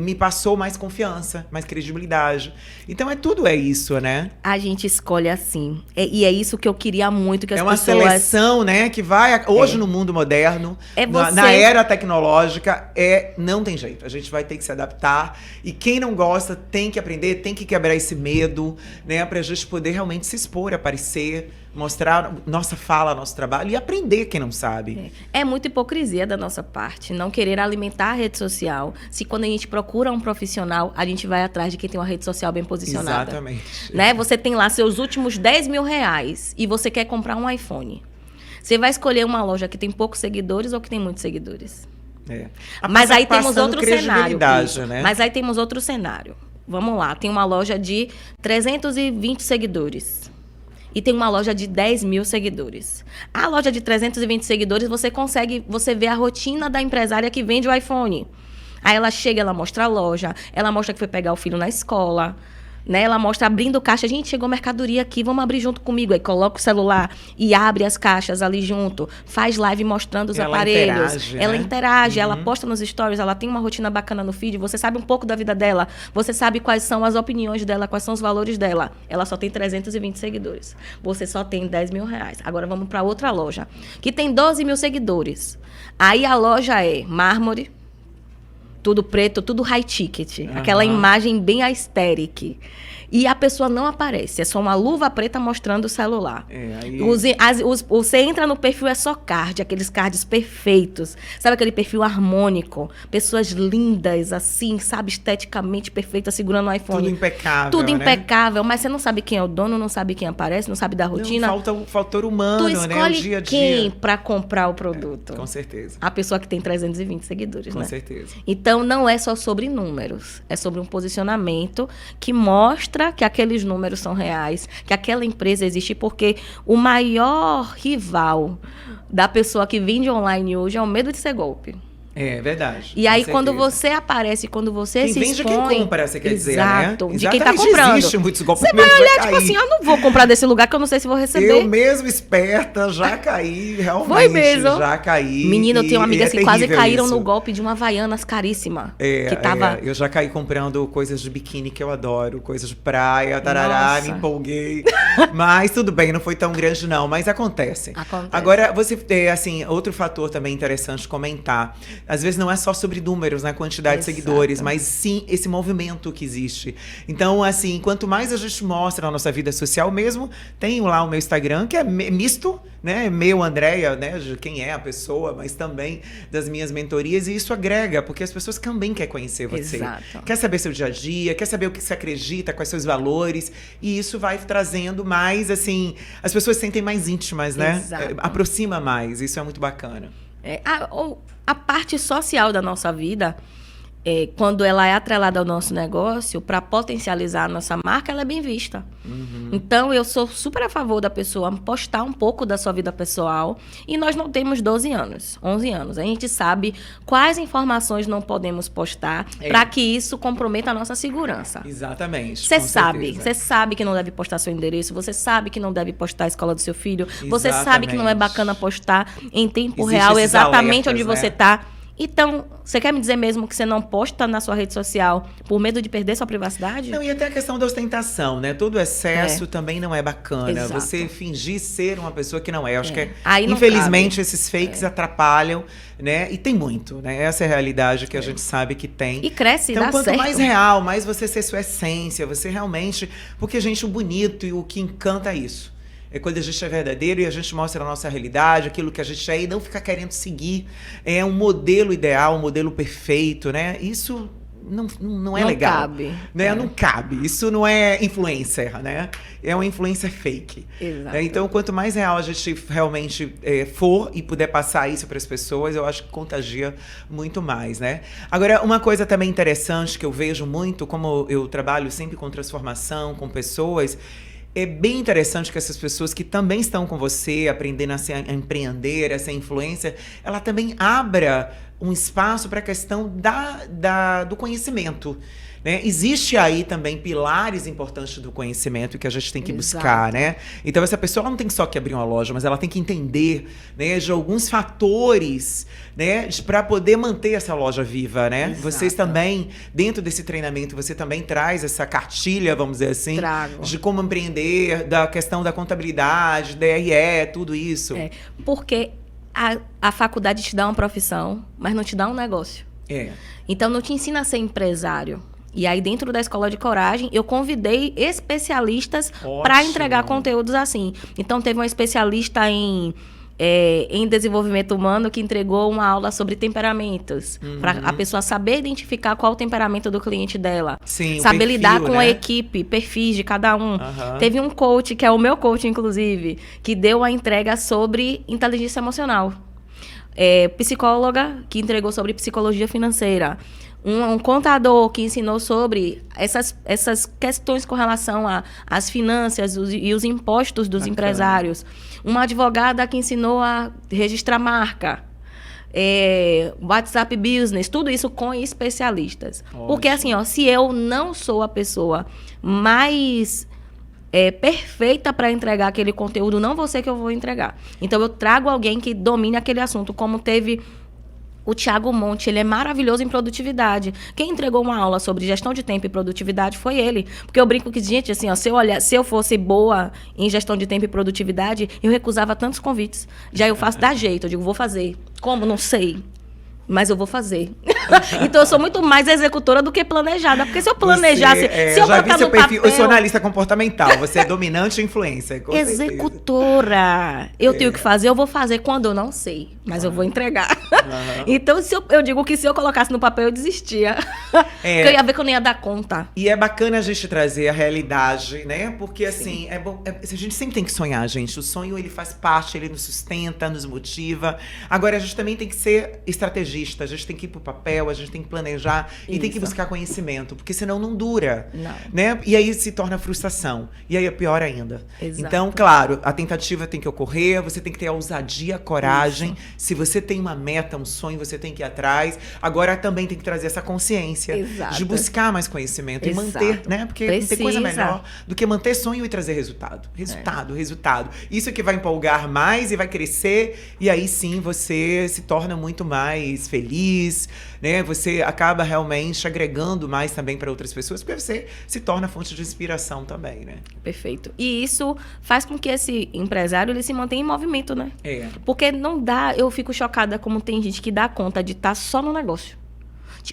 A: me passou mais confiança, mais credibilidade. Então, tudo é isso, né?
B: A gente escolhe assim. E é isso que eu queria muito que as pessoas...
A: É uma seleção, né, que vai... Hoje, no mundo moderno, na era tecnológica, não tem jeito. A gente vai ter que se adaptar. E quem não gosta tem que aprender, tem que quebrar esse medo, né, pra gente poder realmente se expor, aparecer, mostrar nossa fala, nosso trabalho e aprender quem não sabe.
B: É muita hipocrisia da nossa parte, não querer alimentar a rede social. Se quando a gente procura um profissional, a gente vai atrás de quem tem uma rede social bem posicionada.
A: Exatamente.
B: Né? Você tem lá seus últimos 10 mil reais e você quer comprar um iPhone. Você vai escolher uma loja que tem poucos seguidores ou que tem muitos seguidores? Mas aí temos outro cenário.
A: Né?
B: Mas aí temos outro cenário. Vamos lá, tem uma loja de 320 seguidores. E tem uma loja de 10 mil seguidores. A loja de 320 seguidores, você vê a rotina da empresária que vende o iPhone. Aí ela chega, ela mostra a loja, ela mostra que foi pegar o filho na escola, né? Ela mostra abrindo caixa. Gente, chegou mercadoria aqui, vamos abrir junto comigo. Aí coloca o celular e abre as caixas ali junto. Faz live mostrando os aparelhos. Ela interage, ela posta nos stories, ela tem uma rotina bacana no feed. Você sabe um pouco da vida dela. Você sabe quais são as opiniões dela, quais são os valores dela. Ela só tem 320 seguidores. Você só tem 10 mil reais. Agora vamos para outra loja, que tem 12 mil seguidores. Aí a loja é mármore, tudo preto, tudo high ticket. Aquela imagem bem aesthetic. E a pessoa não aparece. É só uma luva preta mostrando o celular. Você entra no perfil, é só card. Aqueles cards perfeitos. Sabe aquele perfil harmônico? Pessoas lindas, assim, sabe? Esteticamente perfeitas, segurando o iPhone.
A: Tudo impecável,
B: Tudo impecável. Mas você não sabe quem é o dono, não sabe quem aparece, não sabe da rotina.
A: Não, falta o fator humano,
B: tu escolhe, né? O
A: dia a dia.
B: Quem para comprar o produto?
A: Com certeza.
B: A pessoa que tem 320 seguidores,
A: Com
B: né?
A: certeza.
B: Então, não é só sobre números. É sobre um posicionamento que mostra que aqueles números são reais, que aquela empresa existe, porque o maior rival da pessoa que vende online hoje é o medo de ser golpe.
A: É verdade.
B: E aí, quando você aparece, quando você se expõe...
A: Quem vende quem compra, você quer dizer, né?
B: Exato, de quem tá comprando.
A: Existe muitos golpes.
B: Você vai olhar, tipo assim, eu não vou comprar desse lugar que eu não sei se vou receber.
A: Eu mesmo, esperta, já caí, realmente.
B: Foi mesmo.
A: Já caí.
B: Menina, eu tenho amigas que quase caíram
A: isso.
B: no golpe de uma Havaianas caríssima. Que tava...
A: Eu já caí comprando coisas de biquíni que eu adoro, coisas de praia, tarará,
B: Nossa.
A: me empolguei. Mas tudo bem, não foi tão grande não, mas acontece.
B: Acontece.
A: Agora, assim, outro fator também interessante comentar. Às vezes não é só sobre números, né, quantidade de seguidores, mas sim esse movimento que existe. Então, assim, quanto mais a gente mostra na nossa vida social mesmo, tenho lá o meu Instagram, que é misto, né, meu, Andréia, né, de quem é a pessoa, mas também das minhas mentorias, e isso agrega, porque as pessoas também querem conhecer você.
B: Exato.
A: Quer saber seu dia a dia, quer saber o que você acredita, quais seus valores, e isso vai trazendo mais, assim, as pessoas se sentem mais íntimas, né?
B: Exato.
A: Aproxima mais, isso é muito bacana.
B: A parte social da nossa vida, quando ela é atrelada ao nosso negócio, para potencializar a nossa marca, ela é bem vista. Então, eu sou super a favor da pessoa postar um pouco da sua vida pessoal. E nós não temos 12 anos, 11 anos. A gente sabe quais informações não podemos postar para que isso comprometa a nossa segurança.
A: Exatamente.
B: Você sabe que não deve postar seu endereço, você sabe que não deve postar a escola do seu filho, você sabe que não é bacana postar em tempo real exatamente onde você está. Então, você quer me dizer mesmo que você não posta na sua rede social por medo de perder sua privacidade?
A: Não, e até a questão da ostentação, né? Todo excesso também não é bacana.
B: Exato.
A: Você fingir ser uma pessoa que não é. Eu acho que,
B: Aí não
A: infelizmente,
B: cabe.
A: esses fakes atrapalham, né? E tem muito, né? Essa é a realidade que a gente sabe que tem.
B: E cresce,
A: então,
B: dá
A: quanto
B: certo.
A: mais real, mais você ser sua essência, você realmente... Porque, gente, o bonito e o que encanta é isso. É quando a gente é verdadeiro e a gente mostra a nossa realidade, aquilo que a gente é, e não ficar querendo seguir um modelo ideal, um modelo perfeito, né? Isso não é legal.
B: Cabe.
A: Né? Não cabe. Isso não é influencer, né? É uma influencer fake.
B: Exato.
A: Então, quanto mais real a gente realmente for e puder passar isso para as pessoas, eu acho que contagia muito mais, né? Agora, uma coisa também interessante que eu vejo muito, como eu trabalho sempre com transformação, com pessoas... É bem interessante que essas pessoas que também estão com você, aprendendo a empreender, a ser influencer, ela também abra um espaço para a questão do conhecimento. Né? Existe aí também pilares importantes do conhecimento que a gente tem que buscar, né? Então essa pessoa ela não tem só que abrir uma loja, mas ela tem que entender, né, de alguns fatores, né, para poder manter essa loja viva, né?
B: Exato.
A: Vocês também, dentro desse treinamento, você também traz essa cartilha, vamos dizer assim,
B: Trago.
A: de como empreender, da questão da contabilidade, DRE, tudo isso.
B: Porque a faculdade te dá uma profissão, mas não te dá um negócio. Então não te ensina a ser empresário. E aí, dentro da Escola de Coragem, eu convidei especialistas para entregar conteúdos assim. Então, teve uma especialista em desenvolvimento humano que entregou uma aula sobre temperamentos. Para a pessoa saber identificar qual o temperamento do cliente dela.
A: Sim,
B: saber
A: perfil,
B: lidar com
A: né?
B: a equipe, perfis de cada um. Teve um coach, que é o meu coach, inclusive, que deu a entrega sobre inteligência emocional. Psicóloga, que entregou sobre psicologia financeira. Um contador que ensinou sobre essas questões com relação às finanças e os impostos dos empresários. Uma advogada que ensinou a registrar marca. WhatsApp Business, tudo isso com especialistas. Porque assim, se eu não sou a pessoa mais perfeita para entregar aquele conteúdo, não vou ser que eu vou entregar. Então eu trago alguém que domine aquele assunto, como teve o Thiago Monte. Ele é maravilhoso em produtividade. Quem entregou uma aula sobre gestão de tempo e produtividade foi ele. Porque eu brinco que, gente, assim, se eu fosse boa em gestão de tempo e produtividade, eu recusava tantos convites. Já eu faço da jeito, eu digo, vou fazer. Como? Não sei. Mas eu vou fazer. Então, eu sou muito mais executora do que planejada. Porque se eu planejasse... se eu
A: já vi
B: botar
A: seu
B: no
A: perfil,
B: papel...
A: eu sou analista comportamental. Você é dominante e influencer. Com
B: executora. Eu tenho que fazer, eu vou fazer quando eu não sei. Mas eu vou entregar. Então, eu digo que se eu colocasse no papel, eu desistia. Porque eu ia ver que eu não ia dar conta.
A: E é bacana a gente trazer a realidade, né? Porque, assim, a gente sempre tem que sonhar, gente. O sonho, ele faz parte, ele nos sustenta, nos motiva. Agora, a gente também tem que ser estrategista. A gente tem que ir pro papel, a gente tem que planejar e tem que buscar conhecimento, porque senão não dura.
B: Não.
A: Né? E aí se torna frustração. E aí é pior ainda.
B: Exato.
A: Então, claro, a tentativa tem que ocorrer, você tem que ter a ousadia, a coragem. Isso. Se você tem uma meta, um sonho, você tem que ir atrás. Agora também tem que trazer essa consciência de buscar mais conhecimento e manter, né? Porque não tem coisa melhor do que manter sonho e trazer resultado. Resultado. Isso é que vai empolgar mais e vai crescer, e aí sim você se torna muito mais feliz, né? Você acaba realmente agregando mais também para outras pessoas, porque você se torna fonte de inspiração também, né?
B: Perfeito. E isso faz com que esse empresário ele se mantenha em movimento, né? Porque não dá, eu fico chocada como tem gente que dá conta de estar só no negócio.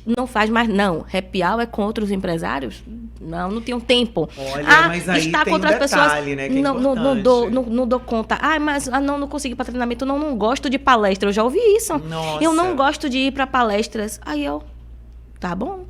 B: Não faz mais, não. Happy hour é contra os empresários? Não tenho tempo.
A: Olha, mas aí
B: está
A: tem
B: contra
A: um
B: as pessoas.
A: detalhe, né, que é
B: não dou conta. Mas não consegui ir para treinamento, não gosto de palestra. Eu já ouvi isso.
A: Nossa.
B: Eu não gosto de ir para palestras. Tá bom.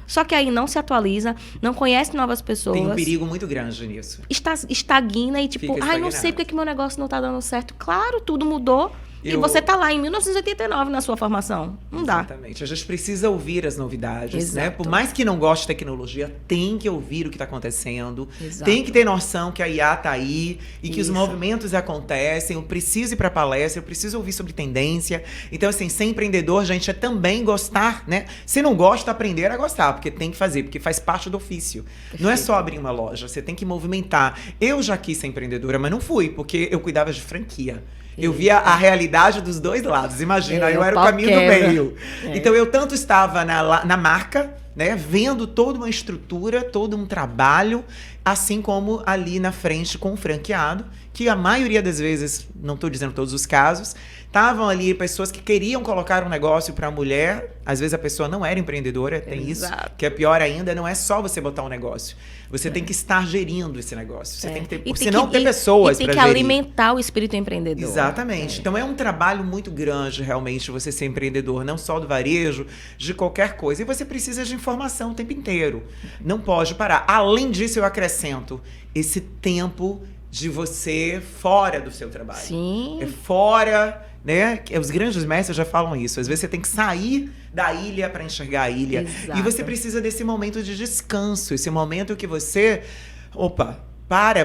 B: Só que aí não se atualiza, não conhece novas pessoas.
A: Tem um perigo muito grande nisso.
B: Estagna e tipo, não sei porque que meu negócio não tá dando certo. Claro, tudo mudou. E você tá lá em 1989 na sua formação. Não dá.
A: Exatamente. A gente precisa ouvir as novidades,
B: Exato.
A: né? Por mais que não goste de tecnologia, tem que ouvir o que está acontecendo.
B: Exato.
A: Tem que ter noção que a IA tá aí e que os movimentos acontecem. Eu preciso ir para palestra, eu preciso ouvir sobre tendência. Então, assim, ser empreendedor, gente, é também gostar, né? Se não gosta, aprender a gostar, porque tem que fazer, porque faz parte do ofício. Perfeito. Não é só abrir uma loja, você tem que movimentar. Eu já quis ser empreendedora, mas não fui, porque eu cuidava de franquia. Eu via a realidade dos dois lados. Imagina, eu era o caminho do meio. Então, eu tanto estava na marca, né, vendo toda uma estrutura, todo um trabalho, assim como ali na frente com o franqueado, que a maioria das vezes, não estou dizendo todos os casos, estavam ali pessoas que queriam colocar um negócio para a mulher. Às vezes a pessoa não era empreendedora, tem isso, que é pior ainda, não é só você botar um negócio. Você tem que estar gerindo esse negócio. Você tem que ter, senão ter pessoas para gerir.
B: Tem que alimentar o espírito empreendedor.
A: Exatamente. Então é um trabalho muito grande, realmente, você ser empreendedor, não só do varejo, de qualquer coisa. E você precisa de informação o tempo inteiro. Não pode parar. Além disso, eu acrescento esse tempo de você fora do seu trabalho.
B: Sim.
A: É fora, né? Os grandes mestres já falam isso. Às vezes você tem que sair da ilha para enxergar a ilha.
B: Exato.
A: E você precisa desse momento de descanso, esse momento que você...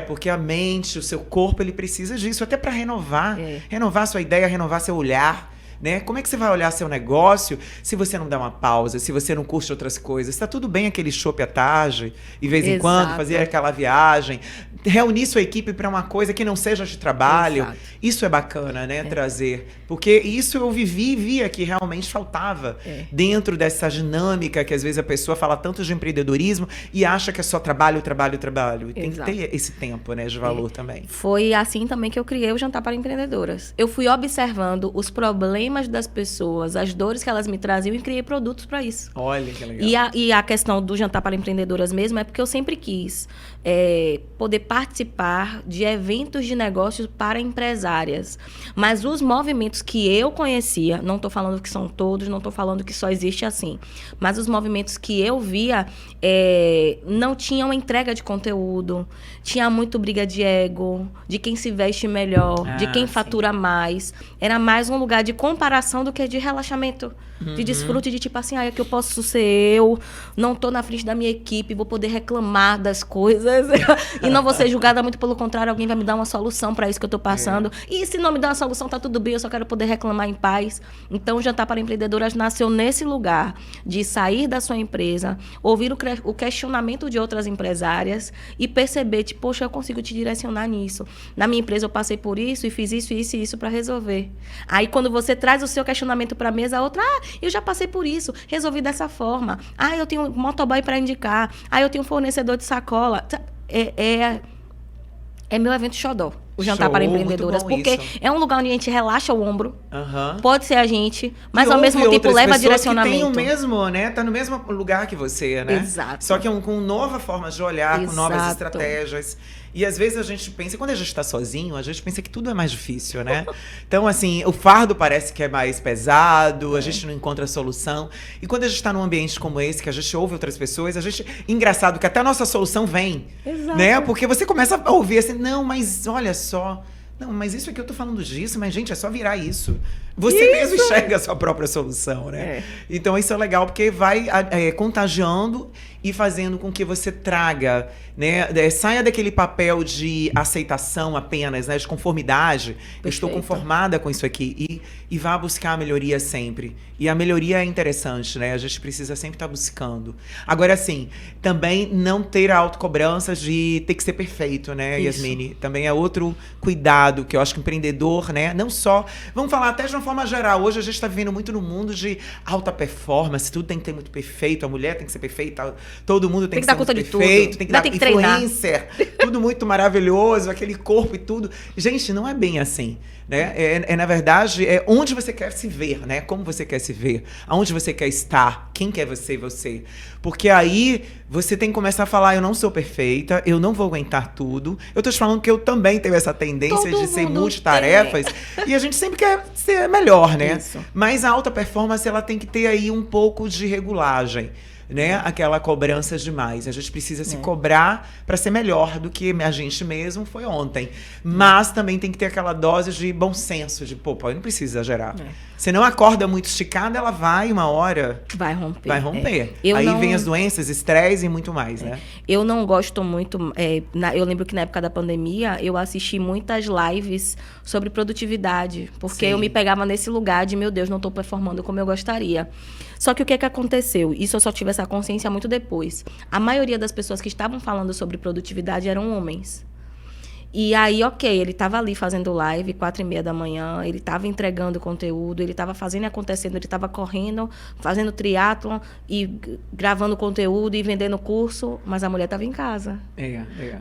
A: porque a mente, o seu corpo, ele precisa disso, até para renovar. Renovar sua ideia, renovar seu olhar. né? Como é que você vai olhar seu negócio se você não dá uma pausa, se você não curte outras coisas? Está tudo bem aquele chopp à tarde, de vez em quando, fazer aquela viagem, reunir sua equipe para uma coisa que não seja de trabalho.
B: Exato.
A: Isso é bacana, né? Trazer. Porque isso eu vivi e via que realmente faltava dentro dessa dinâmica que às vezes a pessoa fala tanto de empreendedorismo e acha que é só trabalho, trabalho, trabalho. E tem que ter esse tempo, né, de valor também.
B: Foi assim também que eu criei o Jantar para Empreendedoras. Eu fui observando os problemas das pessoas, as dores que elas me traziam e criei produtos para isso.
A: Olha que legal.
B: E a questão do Jantar para Empreendedoras mesmo é porque eu sempre quis poder participar de eventos de negócios para empresárias. Mas os movimentos que eu conhecia, não estou falando que são todos, não estou falando que só existe assim, mas os movimentos que eu via não tinham entrega de conteúdo, tinha muito briga de ego, de quem se veste melhor, de quem fatura mais. Era mais um lugar de comparação do que de relaxamento, de desfrute, de tipo assim, é que eu posso ser eu, não estou na frente da minha equipe, vou poder reclamar das coisas e não vou ser julgada, muito pelo contrário, alguém vai me dar uma solução para isso que eu estou passando. E se não me dá uma solução, tá tudo bem, eu só quero poder reclamar em paz. Então, o Jantar para Empreendedoras nasceu nesse lugar de sair da sua empresa, ouvir o questionamento de outras empresárias e perceber, tipo, poxa, eu consigo te direcionar nisso. Na minha empresa eu passei por isso e fiz isso, isso e isso para resolver. Aí, quando você traz o seu questionamento para a mesa, a outra, eu já passei por isso, resolvi dessa forma. Eu tenho um motoboy para indicar. Eu tenho um fornecedor de sacola. É meu evento xodó, o Jantar para Empreendedoras, porque é um lugar onde a gente relaxa o ombro, pode ser a gente, mas ao mesmo tempo leva direcionamento.
A: Que tem o mesmo, né? Tá no mesmo lugar que você, né?
B: Exato.
A: Só que com nova forma de olhar, com novas estratégias. E às vezes a gente pensa, quando a gente está sozinho, a gente pensa que tudo é mais difícil, né? Então, assim, o fardo parece que é mais pesado, a gente não encontra solução. E quando a gente está num ambiente como esse, que a gente ouve outras pessoas, engraçado que até a nossa solução vem.
B: Exato.
A: Né? Porque você começa a ouvir assim, não, mas olha só. Não, mas isso aqui eu tô falando disso, mas, gente, é só virar isso. Você mesmo enxerga a sua própria solução, né? Então, isso é legal, porque vai contagiando e fazendo com que você traga, né? Saia daquele papel de aceitação apenas, né? De conformidade. Perfeito. Eu estou conformada com isso aqui. E vá buscar a melhoria sempre. E a melhoria é interessante, né? A gente precisa sempre estar buscando. Agora, assim, também não ter a autocobrança de ter que ser perfeito, né, Yasmine? Também é outro cuidado que eu acho que o empreendedor, né? Não só... Vamos falar até de uma forma geral. Hoje a gente está vivendo muito no mundo de alta performance. Tudo tem que ter muito perfeito. A mulher tem que ser perfeita. Todo mundo tem que ser muito perfeito. Tem que dar influencer. Tudo muito maravilhoso. Aquele corpo e tudo. Gente, não é bem assim. Né? Na verdade, é onde você quer se ver, né? Como você quer se ver, aonde você quer estar, quem quer você. Porque aí você tem que começar a falar, eu não sou perfeita, eu não vou aguentar tudo. Eu tô te falando que eu também tenho essa tendência de ser multitarefas. E a gente sempre quer ser melhor, né? Isso. Mas a alta performance, ela tem que ter aí um pouco de regulagem. Né? Aquela cobrança demais. A gente precisa se cobrar para ser melhor do que a gente mesmo foi ontem. Mas também tem que ter aquela dose de bom senso, de, eu não preciso exagerar. Você não acorda muito esticada, ela vai uma hora... Vai romper. Aí vem as doenças, estresse e muito mais, né?
B: Eu não gosto muito... eu lembro que na época da pandemia, eu assisti muitas lives sobre produtividade. Porque eu me pegava nesse lugar de, meu Deus, não estou performando como eu gostaria. Só que o que aconteceu? Isso eu só tive essa consciência muito depois. A maioria das pessoas que estavam falando sobre produtividade eram homens. E aí, ele estava ali fazendo live, 4h30 da manhã, ele estava entregando conteúdo, ele estava fazendo e acontecendo, ele estava correndo, fazendo triatlon e gravando conteúdo e vendendo curso, mas a mulher estava em casa,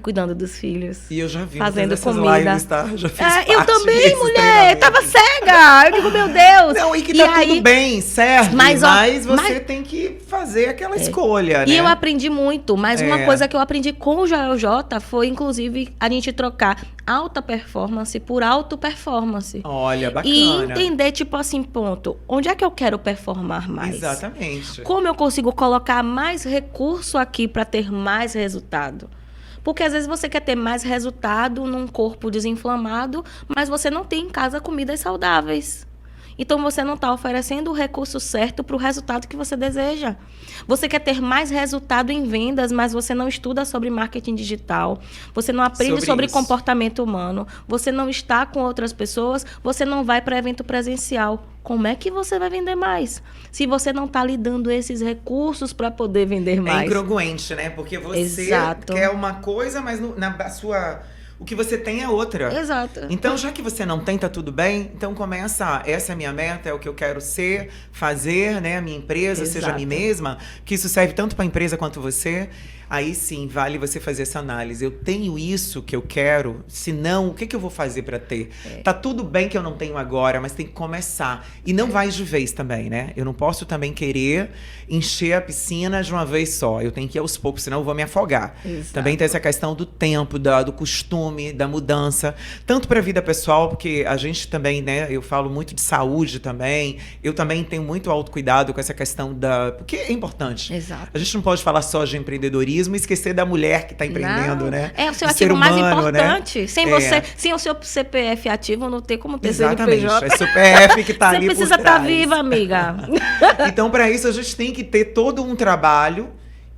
B: cuidando dos filhos.
A: E eu já vi
B: fazendo comida.
A: Lives, tá? Já fiz parte
B: eu também, mulher, eu tava cega, eu digo, meu Deus.
A: Não, e que tá tudo bem, certo? Mas você tem que fazer aquela escolha, né?
B: E eu aprendi muito, mas uma coisa que eu aprendi com o Joel J foi, inclusive, a gente trocar alta performance por auto performance.
A: Olha, bacana.
B: E entender, tipo assim, ponto, onde é que eu quero performar mais?
A: Exatamente.
B: Como eu consigo colocar mais recurso aqui para ter mais resultado? Porque às vezes você quer ter mais resultado num corpo desinflamado, mas você não tem em casa comidas saudáveis. Então, você não está oferecendo o recurso certo para o resultado que você deseja. Você quer ter mais resultado em vendas, mas você não estuda sobre marketing digital. Você não aprende sobre comportamento humano. Você não está com outras pessoas. Você não vai para evento presencial. Como é que você vai vender mais? Se você não está lhe dando esses recursos para poder vender mais.
A: É incongruente, né? Porque você quer uma coisa, mas o que você tem é outra.
B: Exato.
A: Então, já que você não tem, tá tudo bem. Então, começa. Essa é a minha meta, é o que eu quero ser, fazer, né? A minha empresa,
B: Exato.
A: seja a mim mesma. Que isso serve tanto para a empresa quanto você. Aí sim, vale você fazer essa análise. Eu tenho isso que eu quero, se não, o que eu vou fazer para ter? Tá tudo bem que eu não tenho agora, mas tem que começar. E não vai de vez também, né? Eu não posso também querer encher a piscina de uma vez só. Eu tenho que ir aos poucos, senão eu vou me afogar.
B: Exato.
A: Também tem essa questão do tempo, do costume, da mudança. Tanto para a vida pessoal, porque a gente também, né? Eu falo muito de saúde também. Eu também tenho muito autocuidado com essa questão porque é importante.
B: Exato.
A: A gente não pode falar só de empreendedorismo e esquecer da mulher que está empreendendo, né?
B: É o seu
A: do
B: ativo
A: humano,
B: mais importante.
A: Né?
B: Sem o seu CPF ativo, não tem como ter
A: Exatamente.
B: CNPJ.
A: É CPF que está ali por trás.
B: Você precisa estar viva, amiga.
A: Então, para isso, a gente tem que ter todo um trabalho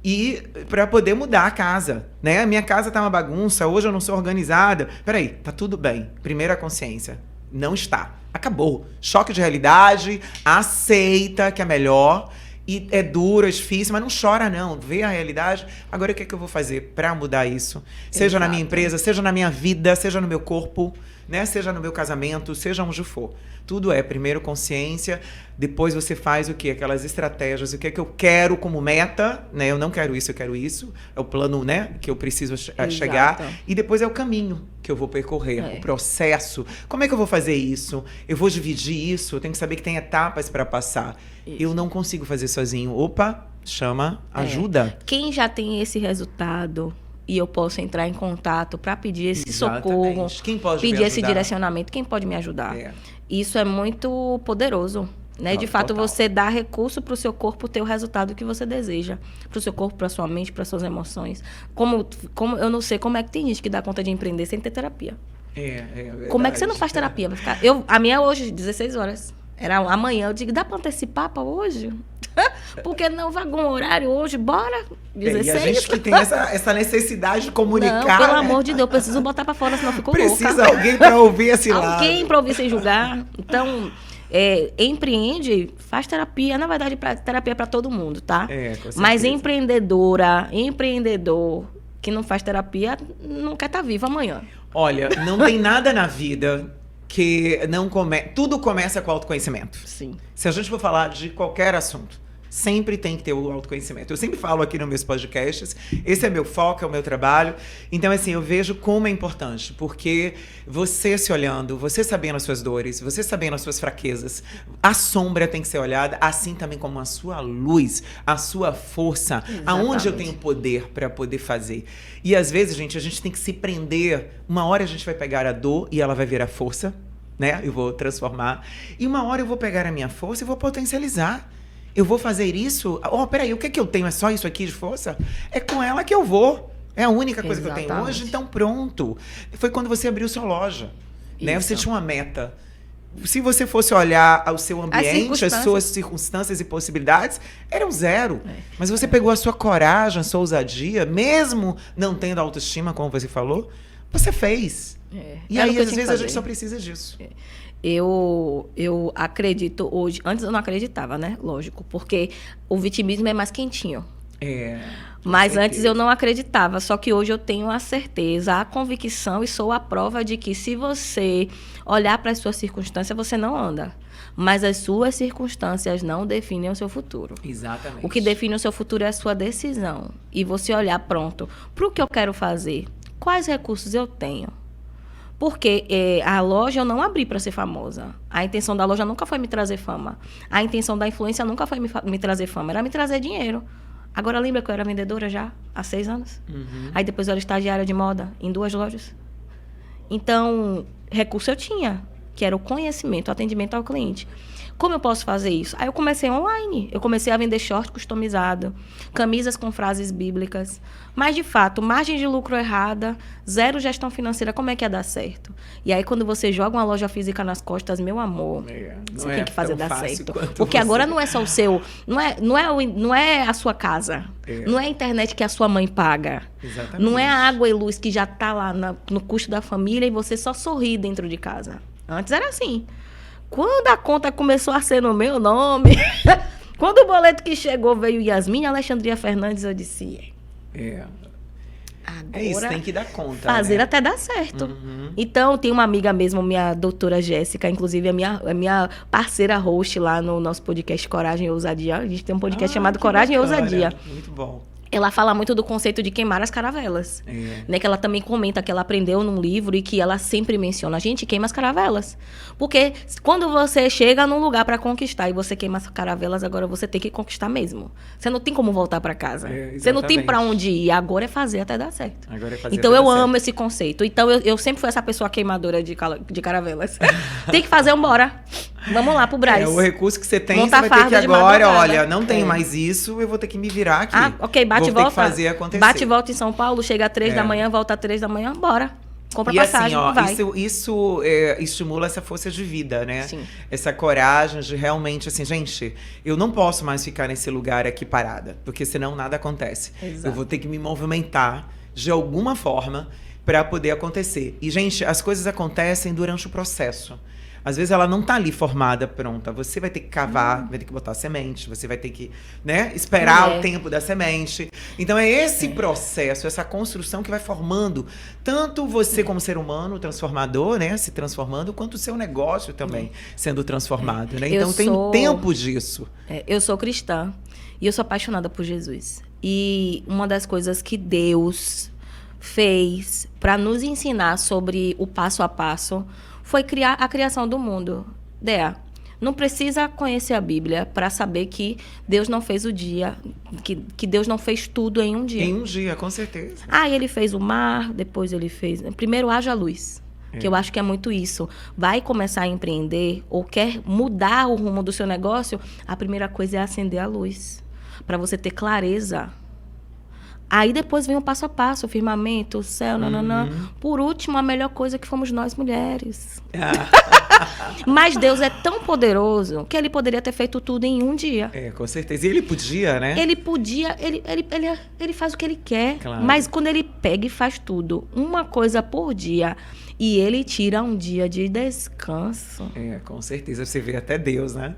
A: e para poder mudar a casa, né? A minha casa tá uma bagunça, hoje eu não sou organizada. Peraí, tá tudo bem. Primeira consciência. Não está. Acabou. Choque de realidade, aceita que é melhor. E é duro, é difícil, mas não chora não, vê a realidade. Agora o que é que eu vou fazer para mudar isso? Seja na minha empresa, seja na minha vida, seja no meu corpo, né? Seja no meu casamento, seja onde for. Tudo é primeiro consciência, depois você faz o quê? Aquelas estratégias, o que é que eu quero como meta, né? Eu não quero isso, eu quero isso. É o plano, né? Que eu preciso chegar. E depois é o caminho que eu vou percorrer, o processo. Como é que eu vou fazer isso? Eu vou dividir isso? Eu tenho que saber que tem etapas para passar. Isso. Eu não consigo fazer sozinho. Opa, chama ajuda.
B: Quem já tem esse resultado e eu posso entrar em contato para pedir esse socorro,
A: quem pode
B: pedir esse direcionamento, quem pode me ajudar? Isso é muito poderoso. Né? De fato, você dá recurso para o seu corpo ter o resultado que você deseja. Para o seu corpo, para a sua mente, para as suas emoções. Como eu não sei como é que tem gente que dá conta de empreender sem ter terapia. Como é que você não faz terapia? Vai ficar... A minha é hoje, 16 horas. Era amanhã. Eu digo, dá para antecipar para hoje? Porque não vagou um horário hoje? Bora! 16.
A: E a gente que tem essa necessidade de comunicar.
B: Não, pelo amor de Deus, eu preciso botar para fora, senão eu fico louca.
A: Precisa alguém para ouvir esse lado.
B: Alguém para ouvir sem julgar. Então... empreende, faz terapia. Na verdade, terapia é para todo mundo, tá? Mas empreendedor que não faz terapia não quer estar vivo amanhã.
A: Olha, não tem nada na vida que não tudo começa com autoconhecimento.
B: Sim.
A: Se a gente for falar de qualquer assunto, sempre tem que ter o autoconhecimento. Eu sempre falo aqui nos meus podcasts, esse é meu foco, é o meu trabalho. Então, assim, eu vejo como é importante, porque você se olhando, você sabendo as suas dores, você sabendo as suas fraquezas, a sombra tem que ser olhada, assim também como a sua luz, a sua força, aonde eu tenho poder para poder fazer. E às vezes, gente, a gente tem que se prender. Uma hora a gente vai pegar a dor e ela vai virar força, né? Eu vou transformar. E uma hora eu vou pegar a minha força e vou potencializar. Eu vou fazer isso? Peraí, o que é que eu tenho? É só isso aqui de força? É com ela que eu vou. É a única coisa que eu tenho hoje, então pronto. Foi quando você abriu sua loja, né? Você tinha uma meta. Se você fosse olhar ao seu ambiente, as suas circunstâncias e possibilidades, eram zero. Mas você pegou a sua coragem, a sua ousadia, mesmo não tendo autoestima, como você falou, você fez. E aí, às vezes, a gente só precisa disso.
B: Eu acredito hoje... Antes eu não acreditava, né? Lógico. Porque o vitimismo é mais quentinho. Mas antes eu não acreditava. Só que hoje eu tenho a certeza, a convicção e sou a prova de que se você olhar para as suas circunstâncias, você não anda. Mas as suas circunstâncias não definem o seu futuro.
A: Exatamente.
B: O que define o seu futuro é a sua decisão. E você olhar, pronto, para o que eu quero fazer? Quais recursos eu tenho? Porque a loja eu não abri para ser famosa. A intenção da loja nunca foi me trazer fama. A intenção da influência nunca foi me trazer fama. Era me trazer dinheiro. Agora, lembra que eu era vendedora já há 6 anos? Aí depois eu era estagiária de moda em 2 lojas. Então, recurso eu tinha, que era o conhecimento, o atendimento ao cliente. Como eu posso fazer isso? Aí eu comecei online. Eu comecei a vender short customizado, camisas com frases bíblicas. Mas, de fato, margem de lucro errada, zero gestão financeira, como é que ia dar certo? E aí, quando você joga uma loja física nas costas, meu amor, você tem que fazer dar certo. Porque agora não é só o seu... Não é a sua casa. Não é a internet que a sua mãe paga.
A: Exatamente.
B: Não é a água e luz que já está lá no custo da família e você só sorri dentro de casa. Antes era assim. Quando a conta começou a ser no meu nome, quando o boleto que chegou veio Yasmin Alexandria Fernandes, eu disse...
A: É isso, tem que dar conta.
B: Fazer
A: né?
B: até dar certo. Então, tem uma amiga mesmo, minha doutora Jéssica, inclusive a minha parceira host lá no nosso podcast Coragem e Ousadia. A gente tem um podcast chamado Coragem
A: bacana.
B: e Ousadia.
A: Muito bom.
B: Ela fala muito do conceito de queimar as caravelas. Né? Que ela também comenta que ela aprendeu num livro e que ela sempre menciona. A gente queima as caravelas. Porque quando você chega num lugar para conquistar e você queima as caravelas, agora você tem que conquistar mesmo. Você não tem como voltar para casa. Você não tem para onde ir. Agora é fazer até dar certo. Então eu amo esse conceito. Então eu sempre fui essa pessoa queimadora de caravelas. Tem que fazer, bora. Vamos lá pro Brás.
A: O recurso que você tem,
B: Montar
A: você vai ter que agora, olha, não tenho
B: É.
A: mais isso, eu vou ter que me virar aqui.
B: Ok, bate e
A: vou
B: volta.
A: ter que fazer acontecer.
B: Bate e volta em São Paulo, chega às 3 da manhã, volta às 3 da manhã, bora. Compra passagem,
A: assim, ó,
B: vai.
A: isso estimula essa força de vida, né?
B: Sim.
A: Essa coragem de realmente, assim, gente, eu não posso mais ficar nesse lugar aqui parada, porque senão nada acontece.
B: Exato.
A: Eu vou ter que me movimentar de alguma forma para poder acontecer. E, gente, as coisas acontecem durante o processo. Às vezes ela não tá ali formada, pronta. Você vai ter que cavar, vai ter que botar a semente, você vai ter que, né, esperar o tempo da semente. Então é esse processo, essa construção que vai formando tanto você como ser humano transformador, né, se transformando, quanto o seu negócio também sendo transformado, né? Então tem tempo disso.
B: Eu sou cristã e eu sou apaixonada por Jesus. E uma das coisas que Deus fez para nos ensinar sobre o passo a passo foi criar a criação do mundo. Dea, não precisa conhecer a Bíblia para saber que Deus não fez o dia, que Deus não fez tudo em um dia.
A: Em um dia, com certeza.
B: Ele fez o mar, depois ele fez... Primeiro, haja luz. Que eu acho que é muito isso. Vai começar a empreender ou quer mudar o rumo do seu negócio, a primeira coisa é acender a luz. Para você ter clareza. Aí depois vem o passo a passo, o firmamento, o céu, nananã. Por último, a melhor coisa que fomos nós mulheres. Mas Deus é tão poderoso que ele poderia ter feito tudo em um dia.
A: Com certeza. E ele podia, né?
B: Ele podia, ele faz o que ele quer.
A: Claro.
B: Mas quando ele pega e faz tudo, uma coisa por dia, e ele tira um dia de descanso.
A: Com certeza. Você vê até Deus, né?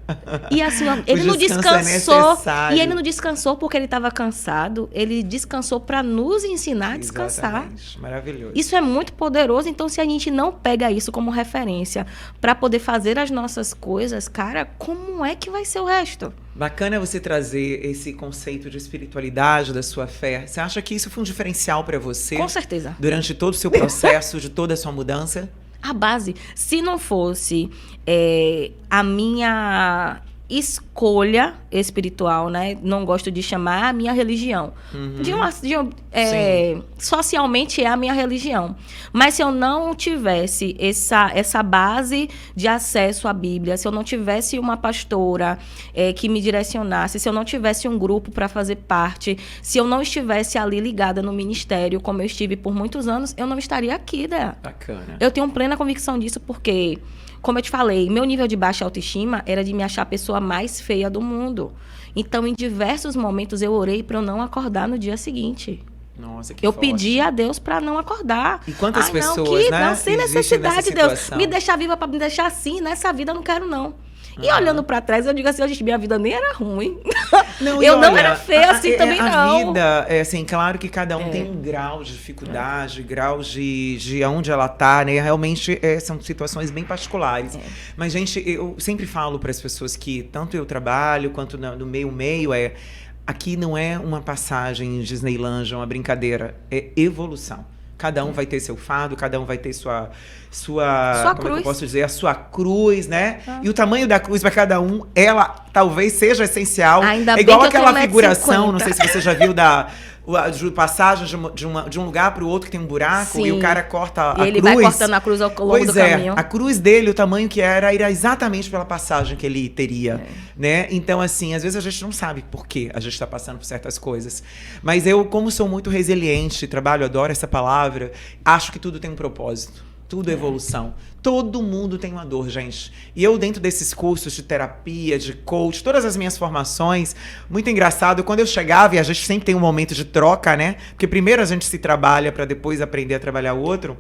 B: E assim, ó, ele não descansou. E ele não descansou porque ele estava cansado. Ele descansou para nos ensinar a descansar.
A: Exatamente. Maravilhoso.
B: Isso é muito poderoso. Então, se a gente não pega isso como referência para poder fazer as nossas coisas, cara, como é que vai ser o resto?
A: Bacana você trazer esse conceito de espiritualidade, da sua fé. Você acha que isso foi um diferencial para você?
B: Com certeza.
A: Durante todo o seu processo, de toda a sua mudança?
B: A base. Se não fosse a minha escolha espiritual, né? Não gosto de chamar a minha religião. Socialmente é a minha religião. Mas se eu não tivesse essa base de acesso à Bíblia, se eu não tivesse uma pastora que me direcionasse, se eu não tivesse um grupo para fazer parte, se eu não estivesse ali ligada no ministério, como eu estive por muitos anos, eu não estaria aqui, né?
A: Bacana.
B: Eu tenho plena convicção disso porque, como eu te falei, meu nível de baixa autoestima era de me achar a pessoa mais feia do mundo. Então, em diversos momentos, eu orei para eu não acordar no dia seguinte.
A: Nossa, que
B: eu
A: forte.
B: pedi a Deus para não acordar.
A: E quantas pessoas, né?
B: Não, sem necessidade, Deus. Me deixar viva para me deixar assim, nessa vida eu não quero, não. E olhando pra trás, eu digo assim, gente, minha vida nem era ruim. Eu não era feia assim também, não.
A: A vida, assim, claro que cada um tem um grau de dificuldade, grau de onde ela tá, né? Realmente são situações bem particulares. Mas, gente, eu sempre falo para as pessoas que tanto eu trabalho quanto no meio, aqui não é uma passagem em Disneylandia, uma brincadeira, é evolução. Cada um vai ter seu fardo, cada um vai ter sua como
B: cruz.
A: É que eu posso dizer? A sua cruz, né? E o tamanho da cruz para cada um, ela talvez seja essencial.
B: Ainda
A: é igual
B: bem que eu
A: aquela
B: tenho
A: figuração,
B: 1,50 m.
A: não sei se você já viu de passagem de um lugar para o outro que tem um buraco.
B: Sim.
A: E o cara corta a cruz.
B: E ele vai cortando a cruz ao longo do caminho.
A: A cruz dele, o tamanho que era exatamente pela passagem que ele teria, né? Então, assim, às vezes a gente não sabe por que a gente está passando por certas coisas. Mas eu, como sou muito resiliente, adoro essa palavra, acho que tudo tem um propósito. Tudo é evolução. Todo mundo tem uma dor, gente. E eu, dentro desses cursos de terapia, de coach, todas as minhas formações, muito engraçado, quando eu chegava, e a gente sempre tem um momento de troca, né? Porque primeiro a gente se trabalha para depois aprender a trabalhar o outro.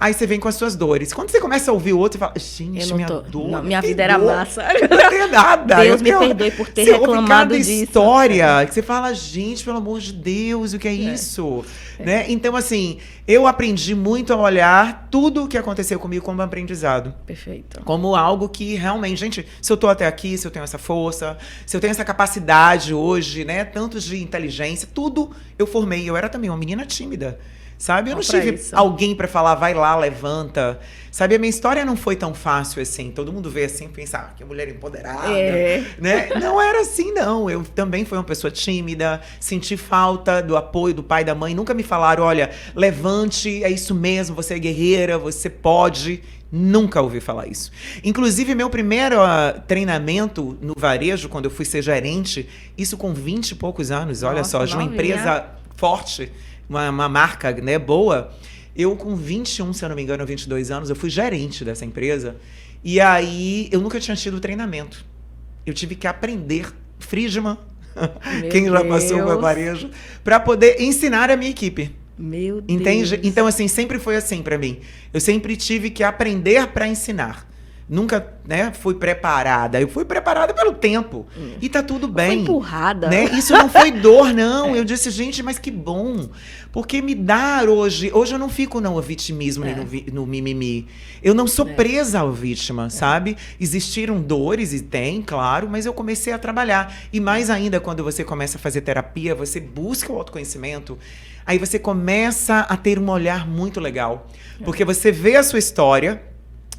A: Aí você vem com as suas dores. Quando você começa a ouvir o outro, você fala, gente, minha dor.
B: Não, minha vida era massa.
A: Não tem nada.
B: Deus me perdoe por ter reclamado disso.
A: História, que você fala, gente, pelo amor de Deus, o que é isso? Né? Então, assim, eu aprendi muito a olhar tudo o que aconteceu comigo como aprendizado.
B: Perfeito.
A: Como algo que realmente, gente, se eu tô até aqui, se eu tenho essa força, se eu tenho essa capacidade hoje, né, tanto de inteligência, tudo eu formei. Eu era também uma menina tímida, sabe? Eu não tive alguém pra falar, vai lá, levanta. Sabe, a minha história não foi tão fácil assim. Todo mundo vê assim e pensa, que mulher empoderada, né? Não era assim, não. Eu também fui uma pessoa tímida, senti falta do apoio do pai e da mãe. Nunca me falaram, olha, levante, é isso mesmo, você é guerreira, você pode. Nunca ouvi falar isso. Inclusive, meu primeiro treinamento no varejo, quando eu fui ser gerente, isso com 20 e poucos anos, olha só, de uma empresa forte, uma marca, né, boa. Eu, com 21, se eu não me engano, 22 anos, eu fui gerente dessa empresa. E aí, eu nunca tinha tido treinamento. Eu tive que aprender Friedman, quem já passou o meu varejo, para poder ensinar a minha equipe.
B: Meu Deus.
A: Entende? Então, assim, sempre foi assim para mim. Eu sempre tive que aprender para ensinar. Nunca, né, fui preparada. Eu fui preparada pelo tempo. E tá tudo bem.
B: Foi empurrada.
A: Né? Isso não foi dor, não. Eu disse, gente, mas que bom. Porque me dar hoje... Hoje eu não fico no vitimismo nem no mimimi. Eu não sou presa ao vítima, sabe? Existiram dores, e tem, claro, mas eu comecei a trabalhar. E mais ainda, quando você começa a fazer terapia, você busca o autoconhecimento, aí você começa a ter um olhar muito legal. Porque você vê a sua história...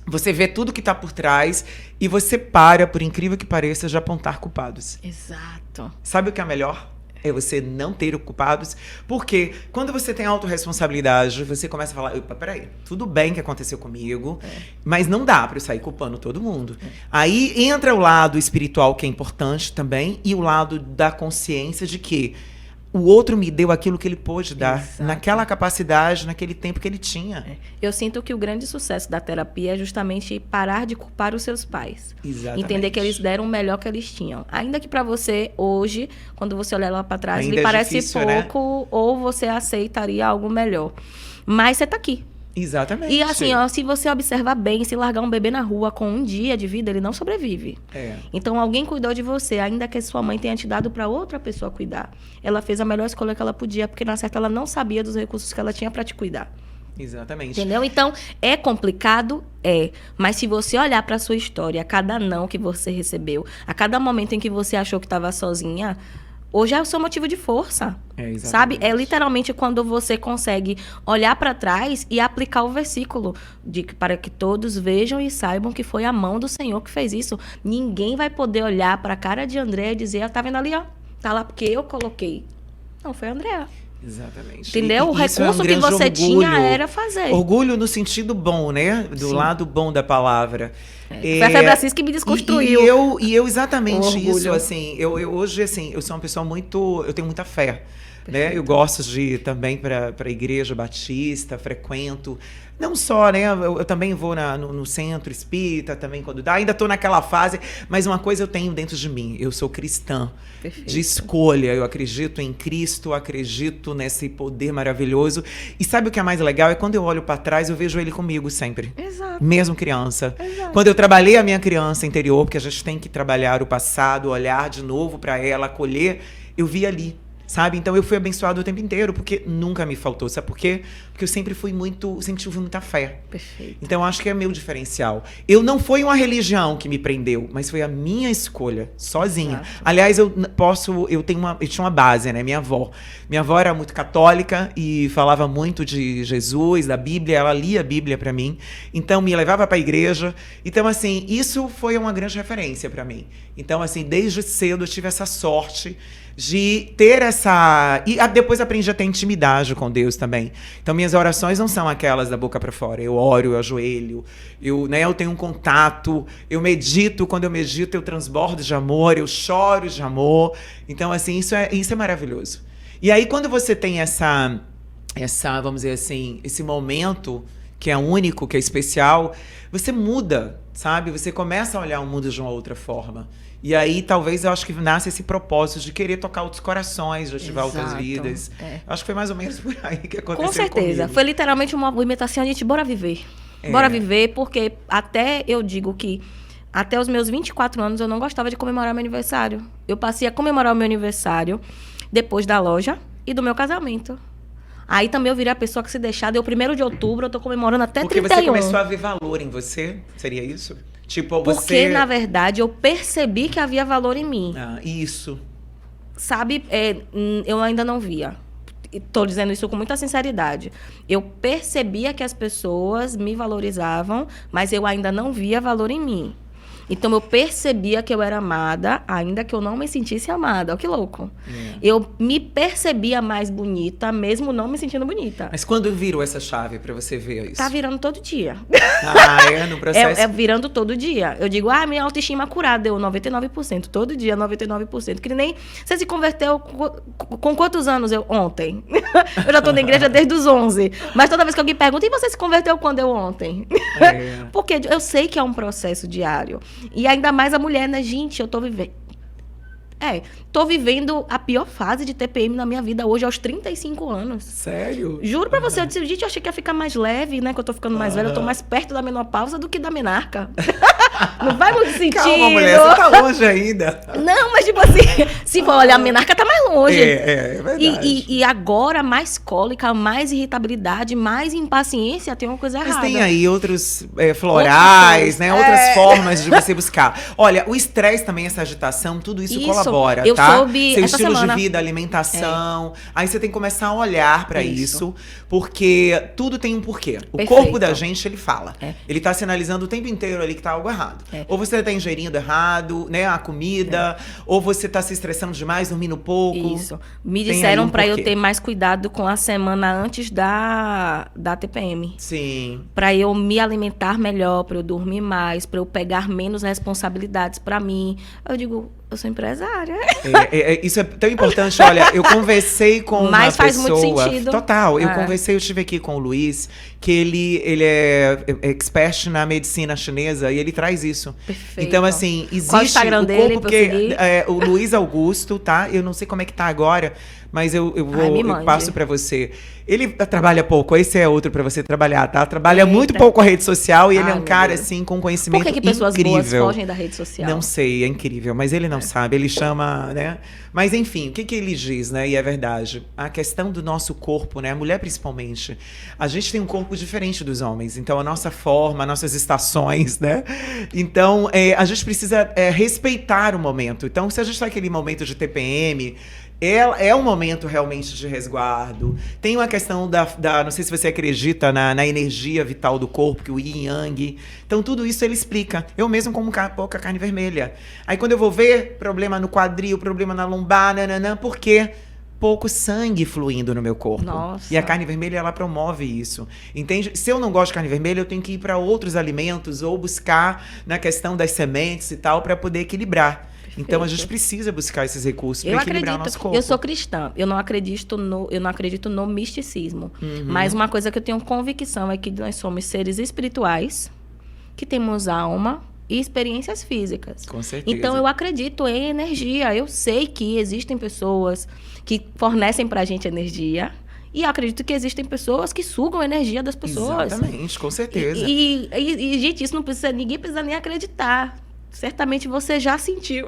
A: Você vê tudo que está por trás e você para, por incrível que pareça, de apontar culpados.
B: Exato.
A: Sabe o que é melhor? É você não ter culpados. Porque quando você tem autorresponsabilidade, você começa a falar, opa, peraí, tudo bem que aconteceu comigo, mas não dá para eu sair culpando todo mundo. Aí entra o lado espiritual, que é importante também, e o lado da consciência de que o outro me deu aquilo que ele pôde dar, naquela capacidade, naquele tempo que ele tinha.
B: Eu sinto que o grande sucesso da terapia é justamente parar de culpar os seus pais.
A: Exatamente.
B: Entender que eles deram o melhor que eles tinham. Ainda que para você, hoje, quando você olhar lá para trás,
A: ainda
B: lhe parece
A: difícil,
B: pouco, né? Ou você aceitaria algo melhor. Mas você tá aqui.
A: Exatamente.
B: E assim, ó, se você observar bem, se largar um bebê na rua com um dia de vida, ele não sobrevive. Então, alguém cuidou de você, ainda que sua mãe tenha te dado para outra pessoa cuidar. Ela fez a melhor escolha que ela podia, porque na certa ela não sabia dos recursos que ela tinha para te cuidar.
A: Exatamente.
B: Entendeu? Então, é complicado? É. Mas se você olhar para sua história, a cada não que você recebeu, a cada momento em que você achou que estava sozinha, hoje é o seu motivo de força, sabe? É literalmente quando você consegue olhar para trás e aplicar o versículo para que todos vejam e saibam que foi a mão do Senhor que fez isso. Ninguém vai poder olhar para a cara de André e dizer, tá vendo ali, ó? Tá lá porque eu coloquei. Não, foi a Andréa.
A: Exatamente.
B: Entendeu? O recurso que você tinha era fazer.
A: Orgulho no sentido bom, né? Do lado bom da palavra.
B: Foi a Febre Assis que me desconstruiu.
A: E eu exatamente isso, assim. Eu hoje, assim, eu sou uma pessoa muito... Eu tenho muita fé. Né? Eu gosto de ir também para a igreja batista, frequento. Não só, né? Eu também vou no centro espírita, também quando dá. Ainda estou naquela fase, mas uma coisa eu tenho dentro de mim. Eu sou cristã. Perfeito. De escolha. Eu acredito em Cristo, acredito nesse poder maravilhoso. E sabe o que é mais legal? É quando eu olho para trás, eu vejo ele comigo sempre.
B: Exato.
A: Mesmo criança.
B: Exato.
A: Quando eu trabalhei a minha criança interior, porque a gente tem que trabalhar o passado, olhar de novo para ela, acolher, eu vi ali. Sabe? Então eu fui abençoado o tempo inteiro, porque nunca me faltou. Sabe por quê? Porque eu sempre tive muita fé.
B: Perfeito.
A: Então acho que é meu diferencial. Eu não foi uma religião que me prendeu, mas foi a minha escolha, sozinha. Exato. Aliás, eu tinha uma base, né? Minha avó era muito católica e falava muito de Jesus, da Bíblia, ela lia a Bíblia para mim. Então me levava para a igreja. Então assim, isso foi uma grande referência para mim. Então assim, desde cedo eu tive essa sorte de ter essa... E depois aprendi a ter intimidade com Deus também. Então, minhas orações não são aquelas da boca para fora. Eu oro, eu ajoelho, eu tenho um contato, eu medito. Quando eu medito, eu transbordo de amor, eu choro de amor. Então, assim, isso é maravilhoso. E aí, quando você tem essa, vamos dizer assim, esse momento que é único, que é especial, você muda, sabe? Você começa a olhar o mundo de uma outra forma. E aí, talvez, eu acho que nasce esse propósito de querer tocar outros corações, de ativar outras vidas. Acho que foi mais ou menos por aí que aconteceu.
B: Com certeza.
A: Comigo.
B: Foi literalmente uma movimento assim, a gente, bora viver. Bora viver, porque até eu digo que até os meus 24 anos eu não gostava de comemorar meu aniversário. Eu passei a comemorar o meu aniversário depois da loja e do meu casamento. Aí também eu virei a pessoa que se deixar, deu 1º de outubro, eu tô comemorando até 31.
A: Porque você começou a ver valor em você? Seria isso? Tipo, você...
B: Porque, na verdade, eu percebi que havia valor em mim.
A: Isso.
B: Sabe, eu ainda não via. Estou dizendo isso com muita sinceridade. Eu percebia que as pessoas me valorizavam, mas eu ainda não via valor em mim. Então, eu percebia que eu era amada, ainda que eu não me sentisse amada. Olha que louco. Eu me percebia mais bonita, mesmo não me sentindo bonita.
A: Mas quando virou essa chave pra você ver isso?
B: Tá virando todo dia.
A: No processo?
B: É virando todo dia. Eu digo, minha autoestima curada deu 99%. Todo dia, 99%. Que nem... Você se converteu com quantos anos ontem? Eu já tô na igreja desde os 11. Mas toda vez que alguém pergunta, e você se converteu quando ontem? Porque eu sei que é um processo diário. E ainda mais a mulher, né? Gente, eu tô vivendo... tô vivendo a pior fase de TPM na minha vida hoje, aos 35 anos.
A: Sério?
B: Juro pra você, eu disse, gente, eu achei que ia ficar mais leve, né? Que eu tô ficando mais velha, eu tô mais perto da menopausa do que da menarca. Não faz muito sentido.
A: Calma, mulher, você tá longe ainda.
B: Não, mas tipo assim, se for olhar, a menarca tá mais longe.
A: É verdade.
B: E agora, mais cólica, mais irritabilidade, mais impaciência, tem uma coisa errada.
A: Mas tem aí outros florais, né? Outras formas de você buscar. Olha, o estresse também, essa agitação, tudo isso colabora,
B: eu
A: tá?
B: soube
A: Seu
B: essa
A: estilo
B: semana.
A: de vida, alimentação. Aí você tem que começar a olhar pra isso, porque tudo tem um porquê. O corpo da gente, ele fala. Ele tá sinalizando o tempo inteiro ali que tá algo errado. Ou você tá ingerindo errado, né, a comida, ou você tá se estressando demais, dormindo pouco.
B: Isso. Me disseram pra eu ter mais cuidado com a semana antes da TPM.
A: Sim.
B: Pra eu me alimentar melhor, pra eu dormir mais, pra eu pegar menos responsabilidades pra mim. Eu digo, eu sou empresária.
A: Isso é tão importante. Olha, eu conversei com uma pessoa...
B: Mas faz muito sentido.
A: Total. Eu estive aqui com o Luiz, que ele é expert na medicina chinesa e ele traz isso.
B: Perfeito.
A: Então, assim, existe
B: Qual o Instagram dele,
A: porque o Luiz Augusto, tá? Eu não sei como é que tá agora, mas eu passo pra você. Ele trabalha pouco, esse é outro pra você trabalhar, tá? Trabalha muito pouco a rede social e ele é um cara, assim, com conhecimento incrível.
B: Por que pessoas boas fogem da rede social?
A: Não sei, é incrível, mas ele não sabe, ele chama, né? Mas enfim, o que ele diz, né? E é verdade. A questão do nosso corpo, né? A mulher principalmente, a gente tem um corpo diferente dos homens, então a nossa forma, nossas estações, né? Então, a gente precisa respeitar o momento. Então, se a gente tá naquele momento de TPM, é um momento realmente de resguardo. Tem uma questão não sei se você acredita na energia vital do corpo, que o yin yang. Então, tudo isso ele explica. Eu mesmo como pouca carne vermelha. Aí, quando eu vou ver, problema no quadril, problema na lombar, por quê? Pouco sangue fluindo no meu corpo.
B: Nossa.
A: E a carne vermelha, ela promove isso. Entende? Se eu não gosto de carne vermelha, eu tenho que ir para outros alimentos ou buscar na questão das sementes e tal, para poder equilibrar. Então a gente precisa buscar esses recursos para equilibrar o nosso corpo.
B: Eu sou cristã, eu não acredito no misticismo. Mas uma coisa que eu tenho convicção é que nós somos seres espirituais, que temos alma e experiências físicas.
A: Com certeza.
B: Então eu acredito em energia. Eu sei que existem pessoas que fornecem pra gente energia. E eu acredito que existem pessoas que sugam a energia das pessoas.
A: Exatamente, com certeza.
B: E gente, isso ninguém precisa nem acreditar. Certamente você já sentiu.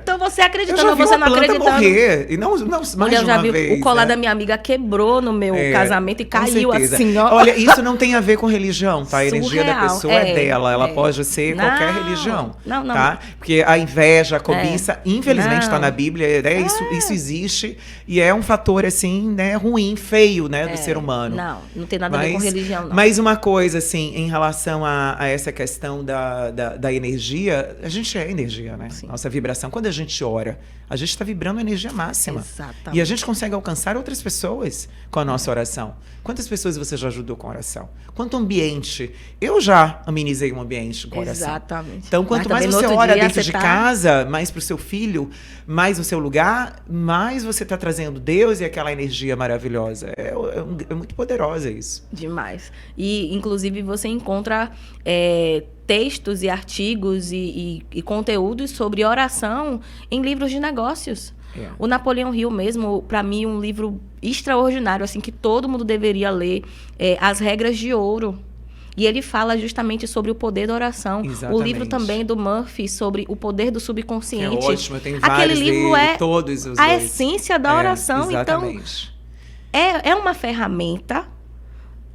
B: Então você acreditando ou você não acreditando.
A: Morrer. E não mais
B: eu já
A: vi
B: o colar da minha amiga quebrou no meu casamento e caiu assim, ó.
A: Olha, isso não tem a ver com religião, tá? A energia da
B: Surreal.
A: pessoa é dela. Ela pode ser qualquer religião.
B: Não.
A: Tá? Porque a inveja, a cobiça, infelizmente está na Bíblia, né? Isso existe. E é um fator, assim, né, ruim, feio, né, do ser humano.
B: Não tem nada a ver com religião, não.
A: Mas uma coisa, assim, em relação a essa questão da energia, energia, a gente é energia, né?
B: Sim.
A: Nossa vibração. Quando a gente ora, a gente está vibrando a energia máxima.
B: Exatamente.
A: E a gente consegue alcançar outras pessoas com a nossa oração. Quantas pessoas você já ajudou com a oração? Quanto ambiente? Eu já amenizei um ambiente com a oração.
B: Exatamente.
A: Então, quanto mais você ora dentro de casa, mais pro seu filho, mais no seu lugar, mais você está trazendo Deus e aquela energia maravilhosa. É muito poderosa isso.
B: Demais. E, inclusive, você encontra textos e artigos e conteúdos sobre oração em livros de negócios. O Napoleão Hill mesmo, para mim, um livro extraordinário, assim, que todo mundo deveria ler, As Regras de Ouro. E ele fala justamente sobre o poder da oração.
A: Exatamente.
B: O livro também do Murphy sobre o poder do subconsciente.
A: É ótimo, eu tenho
B: Aquele
A: vários
B: livro
A: dele,
B: é
A: todos os
B: a
A: dois.
B: essência da oração.
A: Exatamente.
B: Então, é uma ferramenta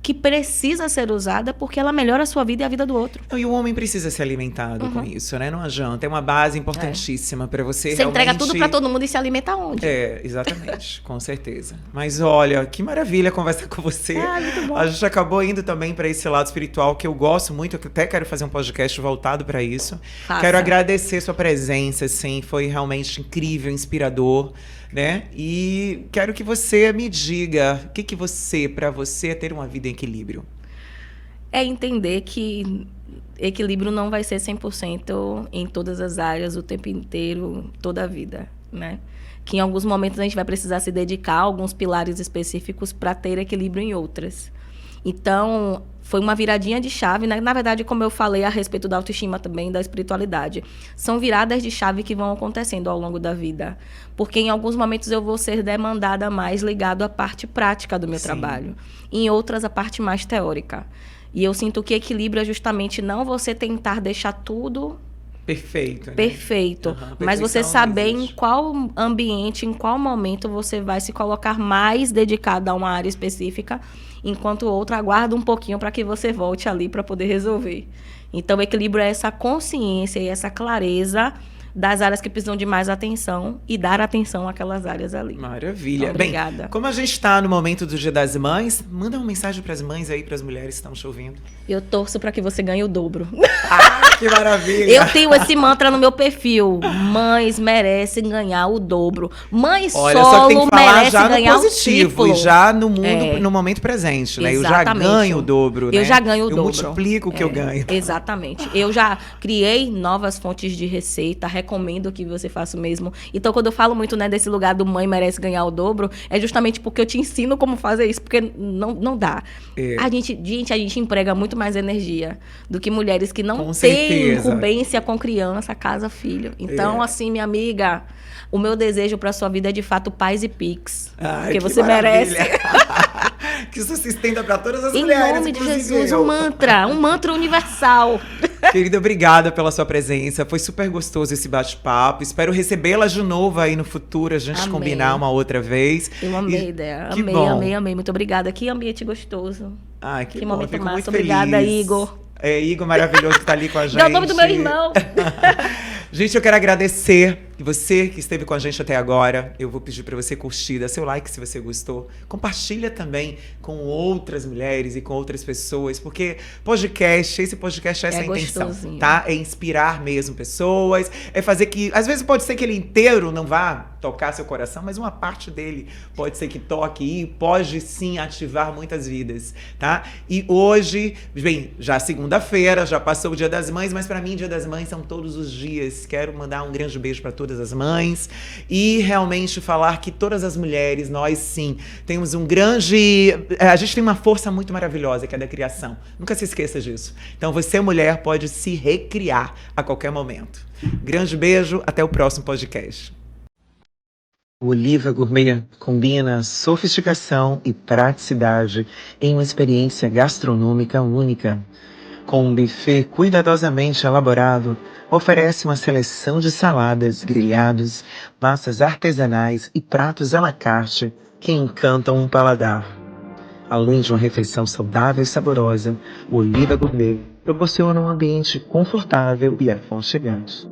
B: que precisa ser usada porque ela melhora a sua vida e a vida do outro.
A: E o homem precisa ser alimentado com isso, né? Não adianta. É uma base importantíssima para você realmente...
B: entrega tudo para todo mundo e se alimenta onde?
A: Exatamente. Com certeza. Mas olha, que maravilha conversar com você.
B: Muito bom.
A: A gente acabou indo também para esse lado espiritual que eu gosto muito. Eu até quero fazer um podcast voltado para isso.
B: Faça.
A: Quero agradecer sua presença, assim. Foi realmente incrível, inspirador, né? E quero que você me diga o que você, para você, ter uma vida em equilíbrio.
B: É entender que equilíbrio não vai ser 100% em todas as áreas, o tempo inteiro, toda a vida, né? Que em alguns momentos a gente vai precisar se dedicar a alguns pilares específicos para ter equilíbrio em outras. Então, foi uma viradinha de chave, né? Na verdade, como eu falei a respeito da autoestima também, da espiritualidade. São viradas de chave que vão acontecendo ao longo da vida. Porque em alguns momentos eu vou ser demandada mais ligado à parte prática do meu trabalho. Em outras, a parte mais teórica. E eu sinto que equilíbrio é justamente não você tentar deixar tudo...
A: Perfeito, né?
B: Perfeito. Mas você saber em qual ambiente, em qual momento você vai se colocar mais dedicado a uma área específica, enquanto o outro aguarda um pouquinho para que você volte ali para poder resolver. Então, o equilíbrio é essa consciência e essa clareza das áreas que precisam de mais atenção e dar atenção àquelas áreas ali.
A: Maravilha.
B: Então, obrigada.
A: Bem, como a gente está no momento do Dia das Mães, manda uma mensagem para as mães aí, para as mulheres que estão te ouvindo.
B: Eu torço para que você ganhe o dobro.
A: Que maravilha!
B: Eu tenho esse mantra no meu perfil. Mães merecem ganhar o dobro. Mãe solo merece ganhar o triplo.
A: E já no mundo, no momento presente, né?
B: Exatamente.
A: Eu já ganho o dobro, né?
B: Eu já ganho o dobro.
A: Eu multiplico o que eu ganho.
B: Exatamente. Eu já criei novas fontes de receita, recomendo que você faça o mesmo. Então, quando eu falo muito, né, desse lugar do mãe merece ganhar o dobro, é justamente porque eu te ensino como fazer isso, porque não dá. A gente emprega muito mais energia do que mulheres que não têm incumbência com criança, casa, filho. Então, assim, minha amiga, o meu desejo para sua vida é de fato paz e pix. Porque você merece.
A: Que isso se estenda para todas as mulheres.
B: Em nome de Jesus, um mantra universal.
A: Querida, obrigada pela sua presença. Foi super gostoso esse bate-papo. Espero recebê-la de novo aí no futuro, a gente combinar uma outra vez.
B: Eu amei a ideia. Amei. Muito obrigada. Que ambiente gostoso.
A: Que
B: momento
A: fico
B: massa.
A: muito
B: Obrigada,
A: feliz.
B: Igor.
A: Igor maravilhoso que tá ali com a gente.
B: Deu o nome do meu irmão.
A: Gente, eu quero agradecer você que esteve com a gente até agora. Eu vou pedir para você curtir, dá seu like se você gostou. Compartilha também com outras mulheres e com outras pessoas, porque esse podcast é essa a intenção, tá? É inspirar mesmo pessoas, é fazer que... Às vezes pode ser que ele inteiro não vá tocar seu coração, mas uma parte dele pode ser que toque e pode sim ativar muitas vidas, tá? E hoje, bem, já segunda-feira, já passou o Dia das Mães, mas para mim Dia das Mães são todos os dias. Quero mandar um grande beijo para todas as mães e realmente falar que todas as mulheres, nós sim, temos um grande... A gente tem uma força muito maravilhosa que é da criação. Nunca se esqueça disso. Então você, mulher, pode se recriar a qualquer momento. Grande beijo, até o próximo podcast. O Oliva Gourmet combina sofisticação e praticidade em uma experiência gastronômica única. Com um buffet cuidadosamente elaborado, oferece uma seleção de saladas, grelhados, massas artesanais e pratos à la carte que encantam um paladar. Além de uma refeição saudável e saborosa, o Oliva Gourmet proporciona um ambiente confortável e aconchegante.